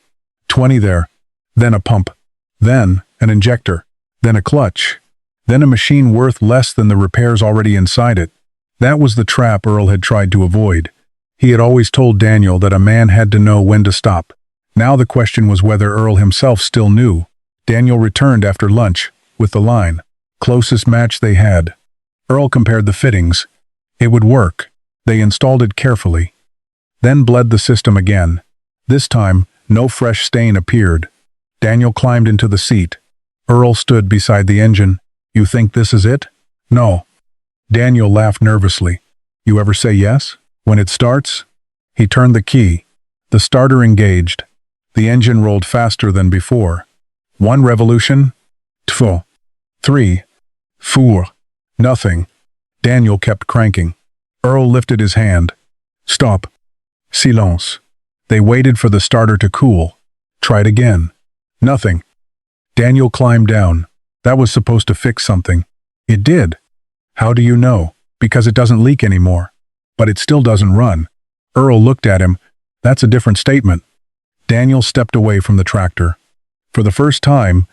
$20 there, then a pump, then an injector, then a clutch, then a machine worth less than the repairs already inside it. That was the trap Earl had tried to avoid. He had always told Daniel that a man had to know when to stop. Now the question was whether Earl himself still knew. Daniel returned after lunch, with the line. Closest match they had. Earl compared the fittings. It would work. They installed it carefully. Then bled the system again. This time, no fresh stain appeared. Daniel climbed into the seat. Earl stood beside the engine. You think this is it? No. Daniel laughed nervously. You ever say yes? When it starts? He turned the key. The starter engaged. The engine rolled faster than before. 1 revolution. 2. 3. 4. Nothing. Daniel kept cranking. Earl lifted his hand. Stop. Silence. They waited for the starter to cool. Tried again. Nothing. Daniel climbed down. That was supposed to fix something. It did. How do you know? Because it doesn't leak anymore. But it still doesn't run. Earl looked at him. That's a different statement. Daniel stepped away from the tractor. For the first time,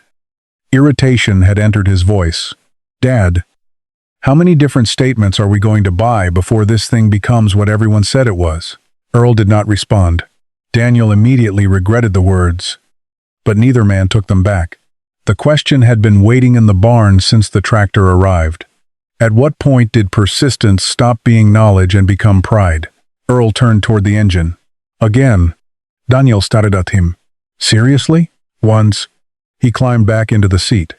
irritation had entered his voice. Dad, how many different statements are we going to buy before this thing becomes what everyone said it was? Earl did not respond. Daniel immediately regretted the words. But neither man took them back. The question had been waiting in the barn since the tractor arrived. At what point did persistence stop being knowledge and become pride? Earl turned toward the engine. Again. Daniel stared at him. Seriously? Once. He climbed back into the seat.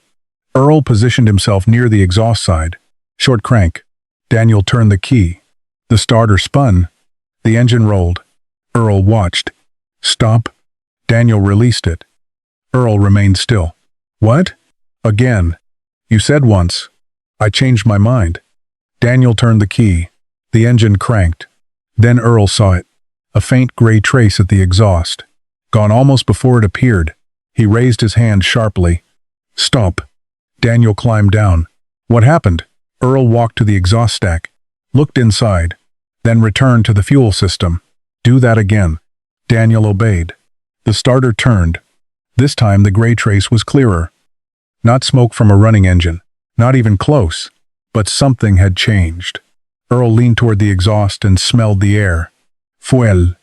Earl positioned himself near the exhaust side. Short crank. Daniel turned the key. The starter spun. The engine rolled. Earl watched. Stop. Daniel released it. Earl remained still. What? Again. You said once. I changed my mind. Daniel turned the key. The engine cranked. Then Earl saw it. A faint gray trace at the exhaust. Gone almost before it appeared. He raised his hand sharply. Stop. Daniel climbed down. What happened? Earl walked to the exhaust stack. Looked inside. Then returned to the fuel system. Do that again. Daniel obeyed. The starter turned. This time the gray trace was clearer. Not smoke from a running engine. Not even close. But something had changed. Earl leaned toward the exhaust and smelled the air. Fuel.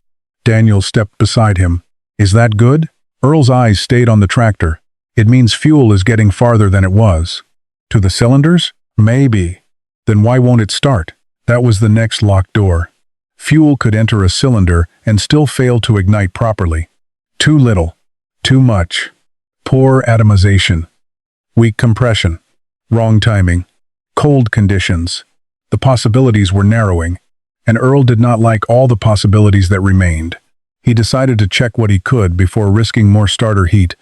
Daniel stepped beside him. Is that good? Earl's eyes stayed on the tractor. It means fuel is getting farther than it was. To the cylinders? Maybe. Then why won't it start? That was the next locked door. Fuel could enter a cylinder and still fail to ignite properly. Too little. Too much. Poor atomization. Weak compression. Wrong timing. Cold conditions. The possibilities were narrowing, and Earl did not like all the possibilities that remained. He decided to check what he could before risking more starter heat.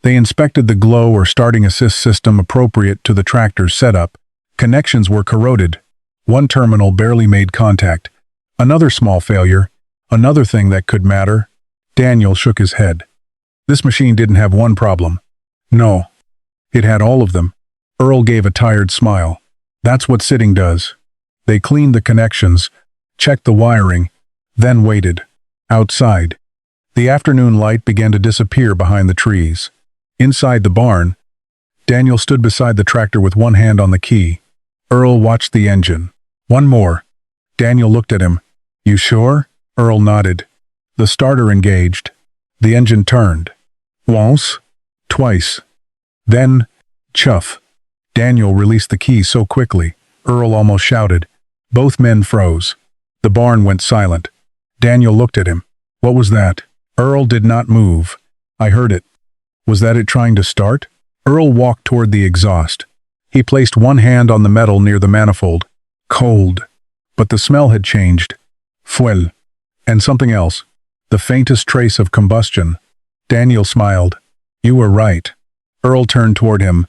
They inspected the glow or starting assist system appropriate to the tractor's setup. Connections were corroded. One terminal barely made contact. Another small failure. Another thing that could matter. Daniel shook his head. This machine didn't have one problem. No. It had all of them. Earl gave a tired smile. That's what sitting does. They cleaned the connections, checked the wiring, then waited. Outside. The afternoon light began to disappear behind the trees. Inside the barn, Daniel stood beside the tractor with one hand on the key. Earl watched the engine. One more. Daniel looked at him. You sure? Earl nodded. The starter engaged. The engine turned. Once. Twice. Then, chuff. Daniel released the key so quickly, Earl almost shouted. Both men froze. The barn went silent. Daniel looked at him. What was that? Earl did not move. I heard it. Was that it trying to start? Earl walked toward the exhaust. He placed one hand on the metal near the manifold. Cold. But the smell had changed. Fuel. And something else. The faintest trace of combustion. Daniel smiled. You were right. Earl turned toward him.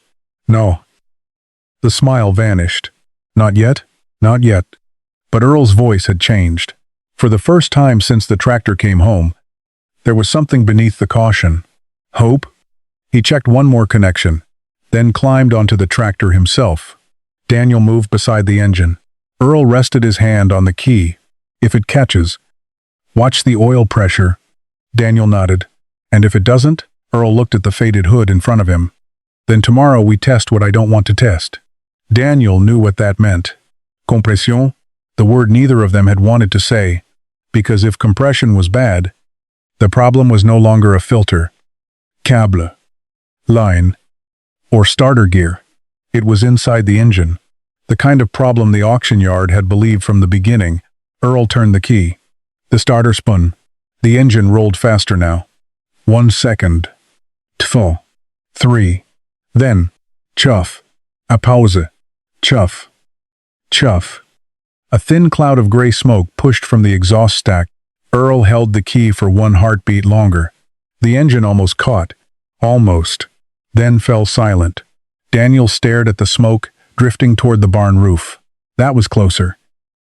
No. The smile vanished. Not yet? Not yet. But Earl's voice had changed. For the first time since the tractor came home, there was something beneath the caution. Hope? He checked one more connection, then climbed onto the tractor himself. Daniel moved beside the engine. Earl rested his hand on the key. If it catches, watch the oil pressure. Daniel nodded. And if it doesn't? Earl looked at the faded hood in front of him. Then tomorrow we test what I don't want to test. Daniel knew what that meant. Compression? The word neither of them had wanted to say, because if compression was bad, the problem was no longer a filter, câble, line, or starter gear. It was inside the engine, the kind of problem the auction yard had believed from the beginning. Earl turned the key. The starter spun. The engine rolled faster now. 1 second. 2. 3. Then, chuff, a pause, chuff, chuff. A thin cloud of gray smoke pushed from the exhaust stack. Earl held the key for one heartbeat longer. The engine almost caught. Almost. Then fell silent. Daniel stared at the smoke, drifting toward the barn roof. That was closer.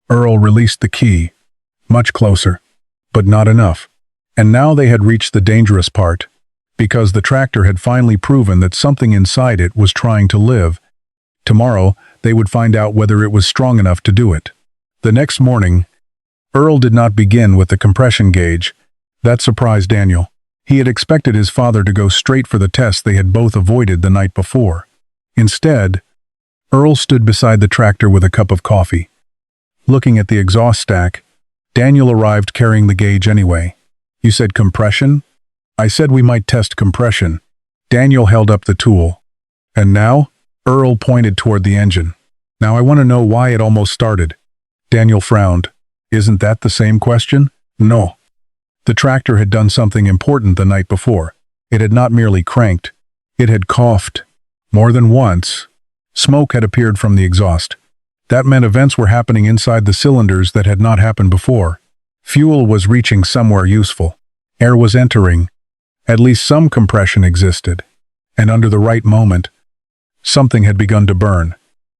Earl released the key. Much closer. But not enough. And now they had reached the dangerous part. Because the tractor had finally proven that something inside it was trying to live. Tomorrow, they would find out whether it was strong enough to do it. The next morning, Earl did not begin with the compression gauge. That surprised Daniel. He had expected his father to go straight for the test they had both avoided the night before. Instead, Earl stood beside the tractor with a cup of coffee. Looking at the exhaust stack, Daniel arrived carrying the gauge anyway. "You said compression?" "I said we might test compression." Daniel held up the tool. "And now?" Earl pointed toward the engine. "Now I want to know why it almost started." Daniel frowned. "Isn't that the same question?" "No." The tractor had done something important the night before. It had not merely cranked. It had coughed. More than once. Smoke had appeared from the exhaust. That meant events were happening inside the cylinders that had not happened before. Fuel was reaching somewhere useful. Air was entering. At least some compression existed. And under the right moment, something had begun to burn.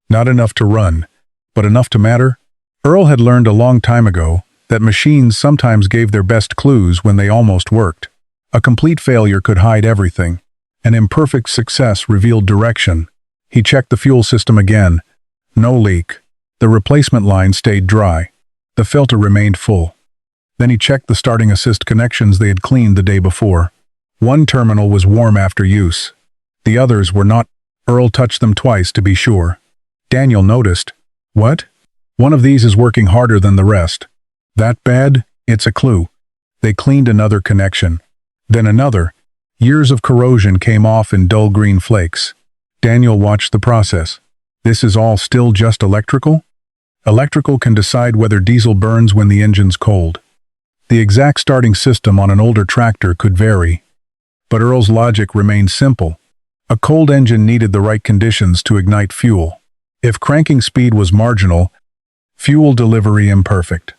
Not enough to run, but enough to matter. Earl had learned a long time ago that machines sometimes gave their best clues when they almost worked. A complete failure could hide everything. An imperfect success revealed direction. He checked the fuel system again. No leak. The replacement line stayed dry. The filter remained full. Then he checked the starting assist connections they had cleaned the day before. One terminal was warm after use. The others were not. Earl touched them twice to be sure. Daniel noticed. "What? One of these is working harder than the rest." "That bad? It's a clue." They cleaned another connection. Then another. Years of corrosion came off in dull green flakes. Daniel watched the process. "This is all still just electrical?" "Electrical can decide whether diesel burns when the engine's cold." The exact starting system on an older tractor could vary. But Earl's logic remained simple. A cold engine needed the right conditions to ignite fuel. If cranking speed was marginal, fuel delivery imperfect,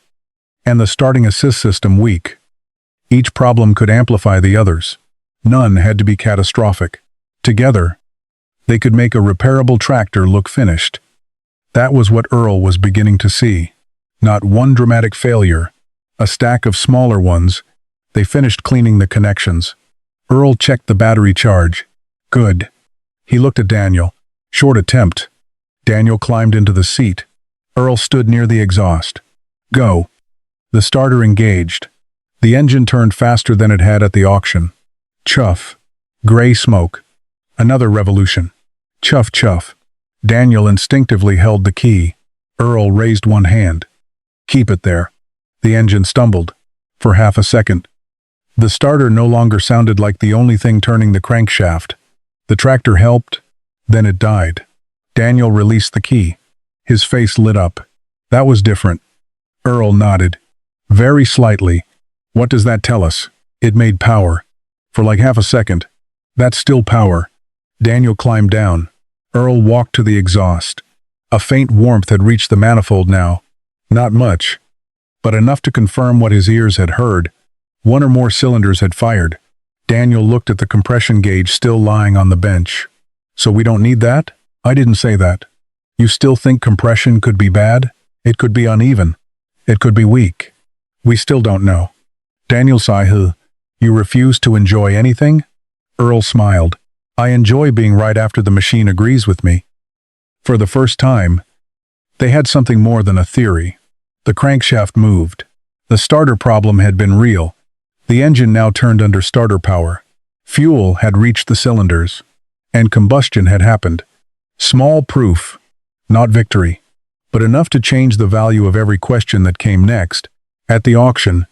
and the starting assist system weak, each problem could amplify the others. None had to be catastrophic. Together, they could make a repairable tractor look finished. That was what Earl was beginning to see. Not one dramatic failure, a stack of smaller ones. They finished cleaning the connections. Earl checked the battery charge. Good. He looked at Daniel. Short attempt. Daniel climbed into the seat. Earl stood near the exhaust. Go. The starter engaged. The engine turned faster than it had at the auction. Chuff. Gray smoke. Another revolution. Chuff, chuff. Daniel instinctively held the key. Earl raised one hand. Keep it there. The engine stumbled. For half a second. The starter no longer sounded like the only thing turning the crankshaft. The tractor helped, then it died. Daniel released the key. His face lit up. That was different. Earl nodded. Very slightly. What does that tell us? It made power. For like half a second. That's still power. Daniel climbed down. Earl walked to the exhaust. A faint warmth had reached the manifold now. Not much, but enough to confirm what his ears had heard. One or more cylinders had fired. Daniel looked at the compression gauge still lying on the bench. So we don't need that? I didn't say that. You still think compression could be bad? It could be uneven. It could be weak. We still don't know. Daniel sighed. You refuse to enjoy anything? Earl smiled. I enjoy being right after the machine agrees with me. For the first time, they had something more than a theory. The crankshaft moved. The starter problem had been real. The engine now turned under starter power. Fuel had reached the cylinders. And combustion had happened. Small proof, not victory, but enough to change the value of every question that came next. At the auction,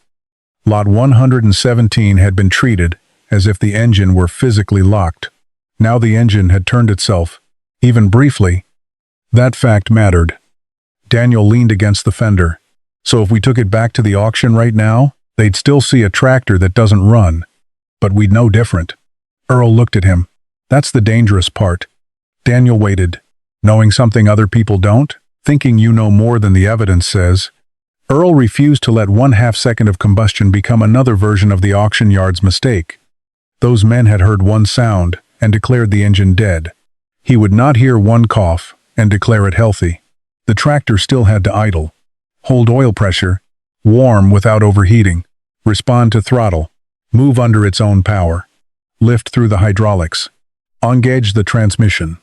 Lot 117 had been treated as if the engine were physically locked. Now the engine had turned itself, even briefly. That fact mattered. Daniel leaned against the fender. So if we took it back to the auction right now, they'd still see a tractor that doesn't run. But we'd know different. Earl looked at him. That's the dangerous part. Daniel waited, knowing something other people don't, thinking you know more than the evidence says. Earl refused to let 1/2 second of combustion become another version of the auction yard's mistake. Those men had heard one sound and declared the engine dead. He would not hear one cough and declare it healthy. The tractor still had to idle, hold oil pressure, warm without overheating, respond to throttle, move under its own power, lift through the hydraulics, engage the transmission.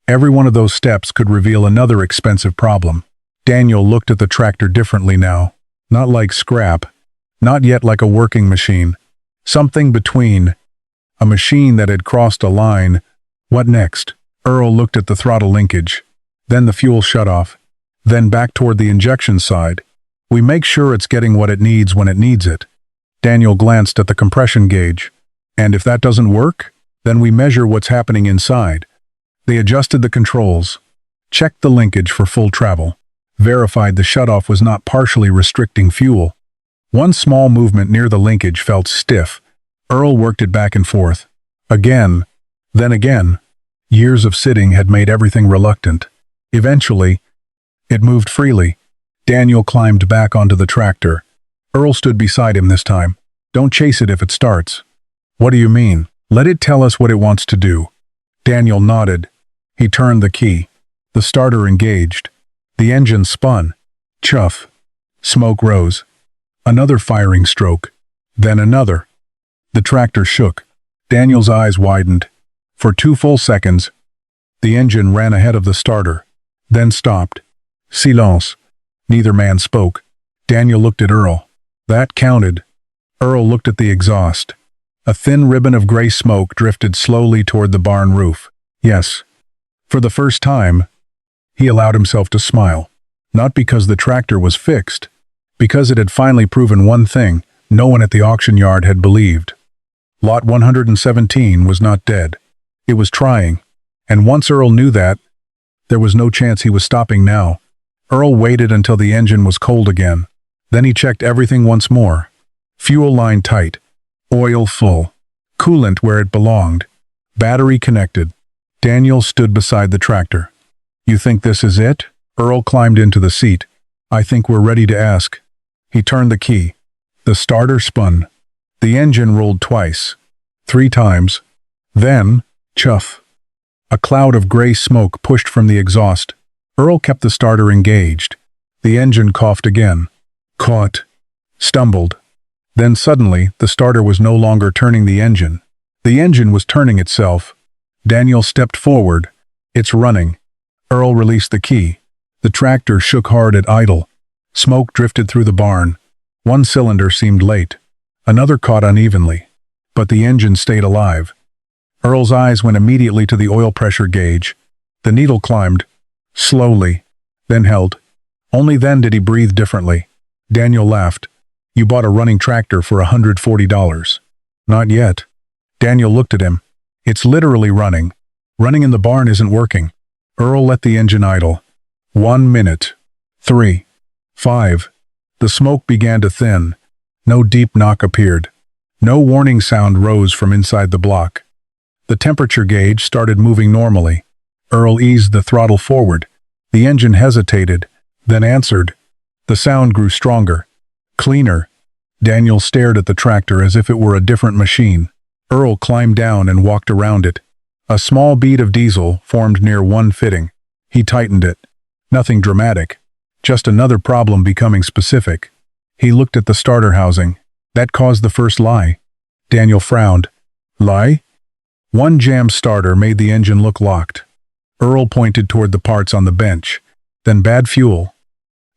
Every one of those steps could reveal another expensive problem. Daniel looked at the tractor differently now. Not like scrap, not yet like a working machine. Something between. A machine that had crossed a line. What next? Earl looked at the throttle linkage, then the fuel shutoff, then back toward the injection side. We make sure it's getting what it needs when it needs it. Daniel glanced at the compression gauge. And if that doesn't work, then we measure what's happening inside. They adjusted the controls, checked the linkage for full travel, verified the shutoff was not partially restricting fuel. One small movement near the linkage felt stiff. Earl worked it back and forth. Again, then again. Years of sitting had made everything reluctant. Eventually, it moved freely. Daniel climbed back onto the tractor. Earl stood beside him this time. Don't chase it if it starts. What do you mean? Let it tell us what it wants to do. Daniel nodded. He turned the key. The starter engaged. The engine spun. Chuff. Smoke rose. Another firing stroke. Then another. The tractor shook. Daniel's eyes widened. For 2 full seconds, the engine ran ahead of the starter, then stopped. Silence. Neither man spoke. Daniel looked at Earl. That counted. Earl looked at the exhaust. A thin ribbon of gray smoke drifted slowly toward the barn roof. Yes. For the first time, he allowed himself to smile. Not because the tractor was fixed, because it had finally proven one thing no one at the auction yard had believed. Lot 117 was not dead. It was trying, and once Earl knew that, there was no chance he was stopping now. Earl waited until the engine was cold again. Then he checked everything once more. Fuel line tight, oil full, coolant where it belonged, battery connected. Daniel stood beside the tractor. You think this is it? Earl climbed into the seat. I think we're ready to ask. He turned the key. The starter spun. The engine rolled twice, 3 times. Then, chuff. A cloud of gray smoke pushed from the exhaust. Earl kept the starter engaged. The engine coughed again. Caught. Stumbled. Then suddenly, the starter was no longer turning the engine. The engine was turning itself. Daniel stepped forward. It's running. Earl released the key. The tractor shook hard at idle. Smoke drifted through the barn. One cylinder seemed late. Another caught unevenly. But the engine stayed alive. Earl's eyes went immediately to the oil pressure gauge. The needle climbed, slowly, then held. Only then did he breathe differently. Daniel laughed. You bought a running tractor for $140. Not yet. Daniel looked at him. It's literally running. Running in the barn isn't working. Earl let the engine idle. 1 minute. 3. 5. The smoke began to thin. No deep knock appeared. No warning sound rose from inside the block. The temperature gauge started moving normally. Earl eased the throttle forward. The engine hesitated, then answered. The sound grew stronger, cleaner. Daniel stared at the tractor as if it were a different machine. Earl climbed down and walked around it. A small bead of diesel formed near one fitting. He tightened it. Nothing dramatic, just another problem becoming specific. He looked at the starter housing. That caused the first lie. Daniel frowned. Lie? One jammed starter made the engine look locked. Earl pointed toward the parts on the bench. Then bad fuel.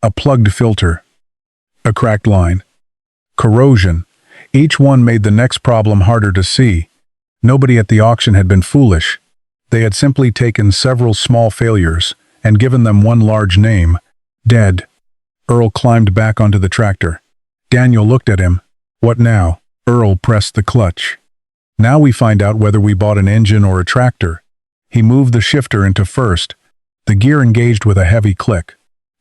A plugged filter. A cracked line. Corrosion. Each one made the next problem harder to see. Nobody at the auction had been foolish. They had simply taken several small failures and given them one large name. Dead. Earl climbed back onto the tractor. Daniel looked at him. What now? Earl pressed the clutch. Now we find out whether we bought an engine or a tractor. He moved the shifter into first. The gear engaged with a heavy click.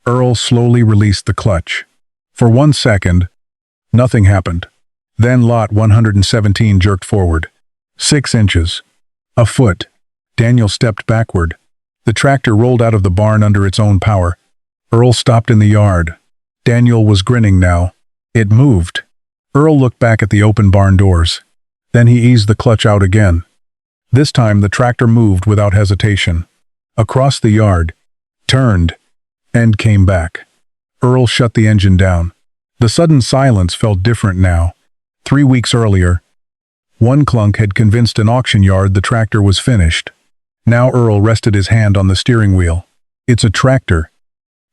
Earl slowly released the clutch. For 1 second, nothing happened. Then lot 117 jerked forward. 6 inches. A foot. Daniel stepped backward. The tractor rolled out of the barn under its own power. Earl stopped in the yard. Daniel was grinning now. It moved. Earl looked back at the open barn doors. Then he eased the clutch out again. This time the tractor moved without hesitation. Across the yard, turned, and came back. Earl shut the engine down. The sudden silence felt different now. 3 weeks earlier, one CLUNK had convinced an auction yard the tractor was finished. Now Earl rested his hand on the steering wheel. "It's a tractor,"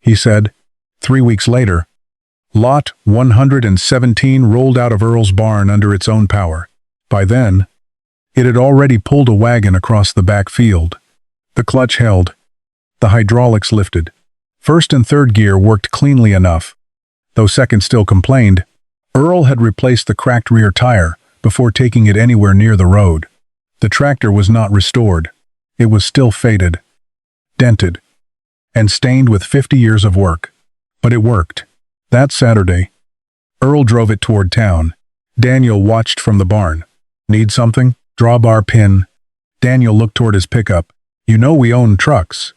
he said. 3 weeks later, Lot 117 rolled out of Earl's barn under its own power. By then, it had already pulled a wagon across the back field. The clutch held. The hydraulics lifted. First and third gear worked cleanly enough. Though second still complained, Earl had replaced the cracked rear tire before taking it anywhere near the road. The tractor was not restored. It was still faded, dented, and stained with 50 years of work. But it worked. That Saturday, Earl drove it toward town. Daniel watched from the barn. "Need something?" "Drawbar pin." Daniel looked toward his pickup. "You know we own trucks."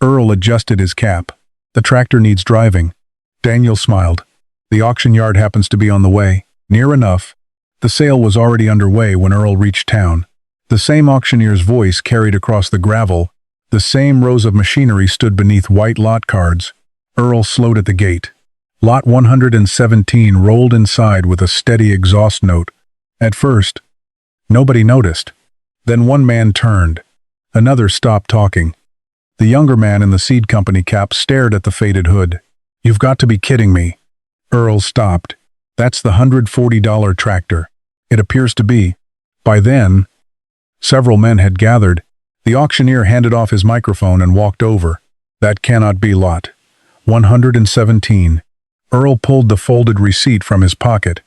Earl adjusted his cap. "The tractor needs driving." Daniel smiled. "The auction yard happens to be on the way." Near enough. The sale was already underway when Earl reached town. The same auctioneer's voice carried across the gravel. The same rows of machinery stood beneath white lot cards. Earl slowed at the gate. Lot 117 rolled inside with a steady exhaust note. At first, nobody noticed. Then one man turned. Another stopped talking. The younger man in the seed company cap stared at the faded hood. "You've got to be kidding me." Earl stopped. "That's the $140 tractor." "It appears to be." By then, several men had gathered. The auctioneer handed off his microphone and walked over. "That cannot be Lot 117. Earl pulled the folded receipt from his pocket.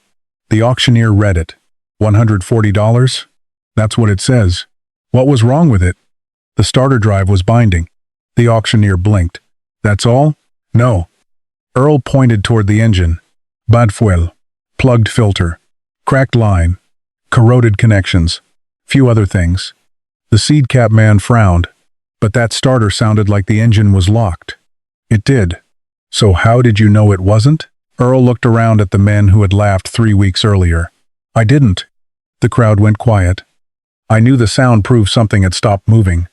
The auctioneer read it. $140? That's what it says. What was wrong with it? The starter drive was binding. The auctioneer blinked. That's all? No. Earl pointed toward the engine. Bad fuel. Plugged filter. Cracked line. Corroded connections. Few other things. The seed cap man frowned, but that starter sounded like the engine was locked. It did. So how did you know it wasn't? Earl looked around at the men who had laughed 3 weeks earlier. I didn't. The crowd went quiet. I knew the sound proved something had stopped moving.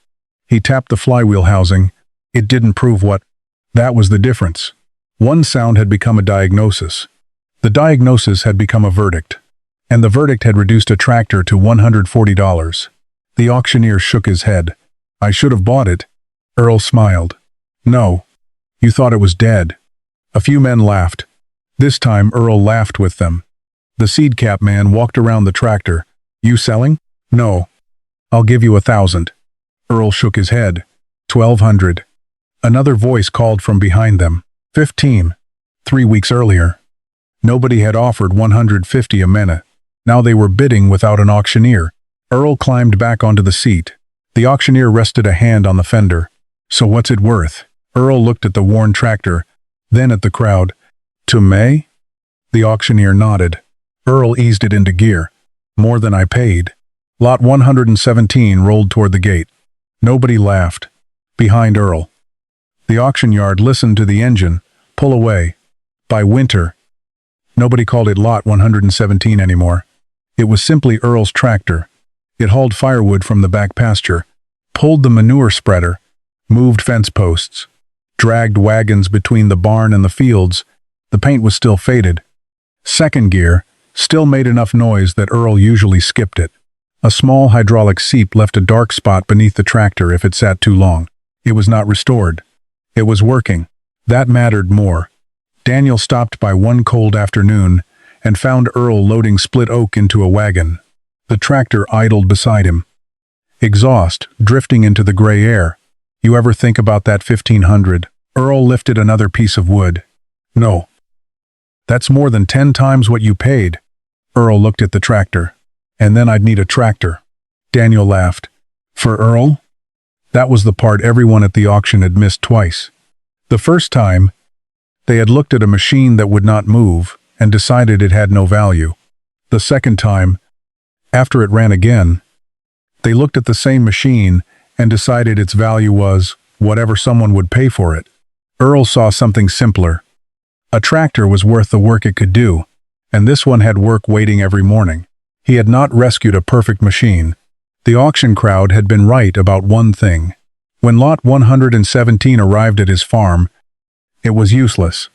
He tapped the flywheel housing. It didn't prove what. That was the difference. One sound had become a diagnosis. The diagnosis had become a verdict. And the verdict had reduced a tractor to $140. The auctioneer shook his head. I should have bought it. Earl smiled. No. You thought it was dead. A few men laughed. This time Earl laughed with them. The seed cap man walked around the tractor. You selling? No. I'll give you 1,000. Earl shook his head. 1,200. Another voice called from behind them. 15. 3 weeks earlier. Nobody had offered 150 a minute. Now they were bidding without an auctioneer. Earl climbed back onto the seat. The auctioneer rested a hand on the fender. So what's it worth? Earl looked at the worn tractor, then at the crowd. To May? The auctioneer nodded. Earl eased it into gear. More than I paid. Lot 117 rolled toward the gate. Nobody laughed. Behind Earl. The auction yard listened to the engine pull away. By winter, nobody called it Lot 117 anymore. It was simply Earl's tractor. It hauled firewood from the back pasture, pulled the manure spreader, moved fence posts, dragged wagons between the barn and the fields. The paint was still faded. Second gear still made enough noise that Earl usually skipped it. A small hydraulic seep left a dark spot beneath the tractor if it sat too long. It was not restored. It was working. That mattered more. Daniel stopped by one cold afternoon and found Earl loading split oak into a wagon. The tractor idled beside him. Exhaust drifting into the gray air. You ever think about that 1,500? Earl lifted another piece of wood. No. That's more than 10 times what you paid. Earl looked at the tractor. And then I'd need a tractor. Daniel laughed. For Earl? That was the part everyone at the auction had missed twice. The first time, they had looked at a machine that would not move and decided it had no value. The second time, after it ran again, they looked at the same machine and decided its value was whatever someone would pay for it. Earl saw something simpler. A tractor was worth the work it could do, and this one had work waiting every morning. He had not rescued a perfect machine. The auction crowd had been right about one thing. When Lot 117 arrived at his farm, it was useless.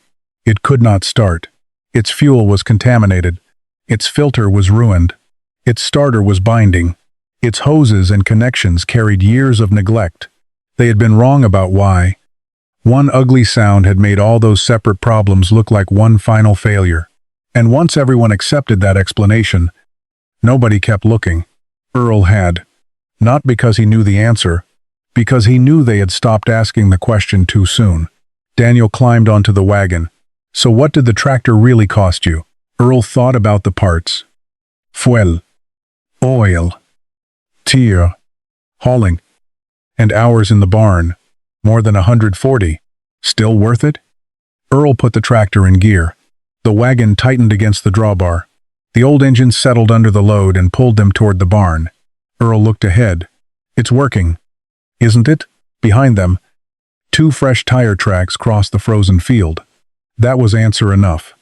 It could not start. Its fuel was contaminated. Its filter was ruined. Its starter was binding. Its hoses and connections carried years of neglect. They had been wrong about why. One ugly sound had made all those separate problems look like one final failure. And once everyone accepted that explanation, nobody kept looking. Earl had. Not because he knew the answer, because he knew they had stopped asking the question too soon. Daniel climbed onto the wagon. So what did the tractor really cost you? Earl thought about the parts. Fuel, oil, tier, hauling, and hours in the barn. More than 140. Still worth it? Earl put the tractor in gear. The wagon tightened against the drawbar. The old engine settled under the load and pulled them toward the barn. Earl looked ahead. It's working, isn't it? Behind them, 2 fresh tire tracks crossed the frozen field. That was answer enough.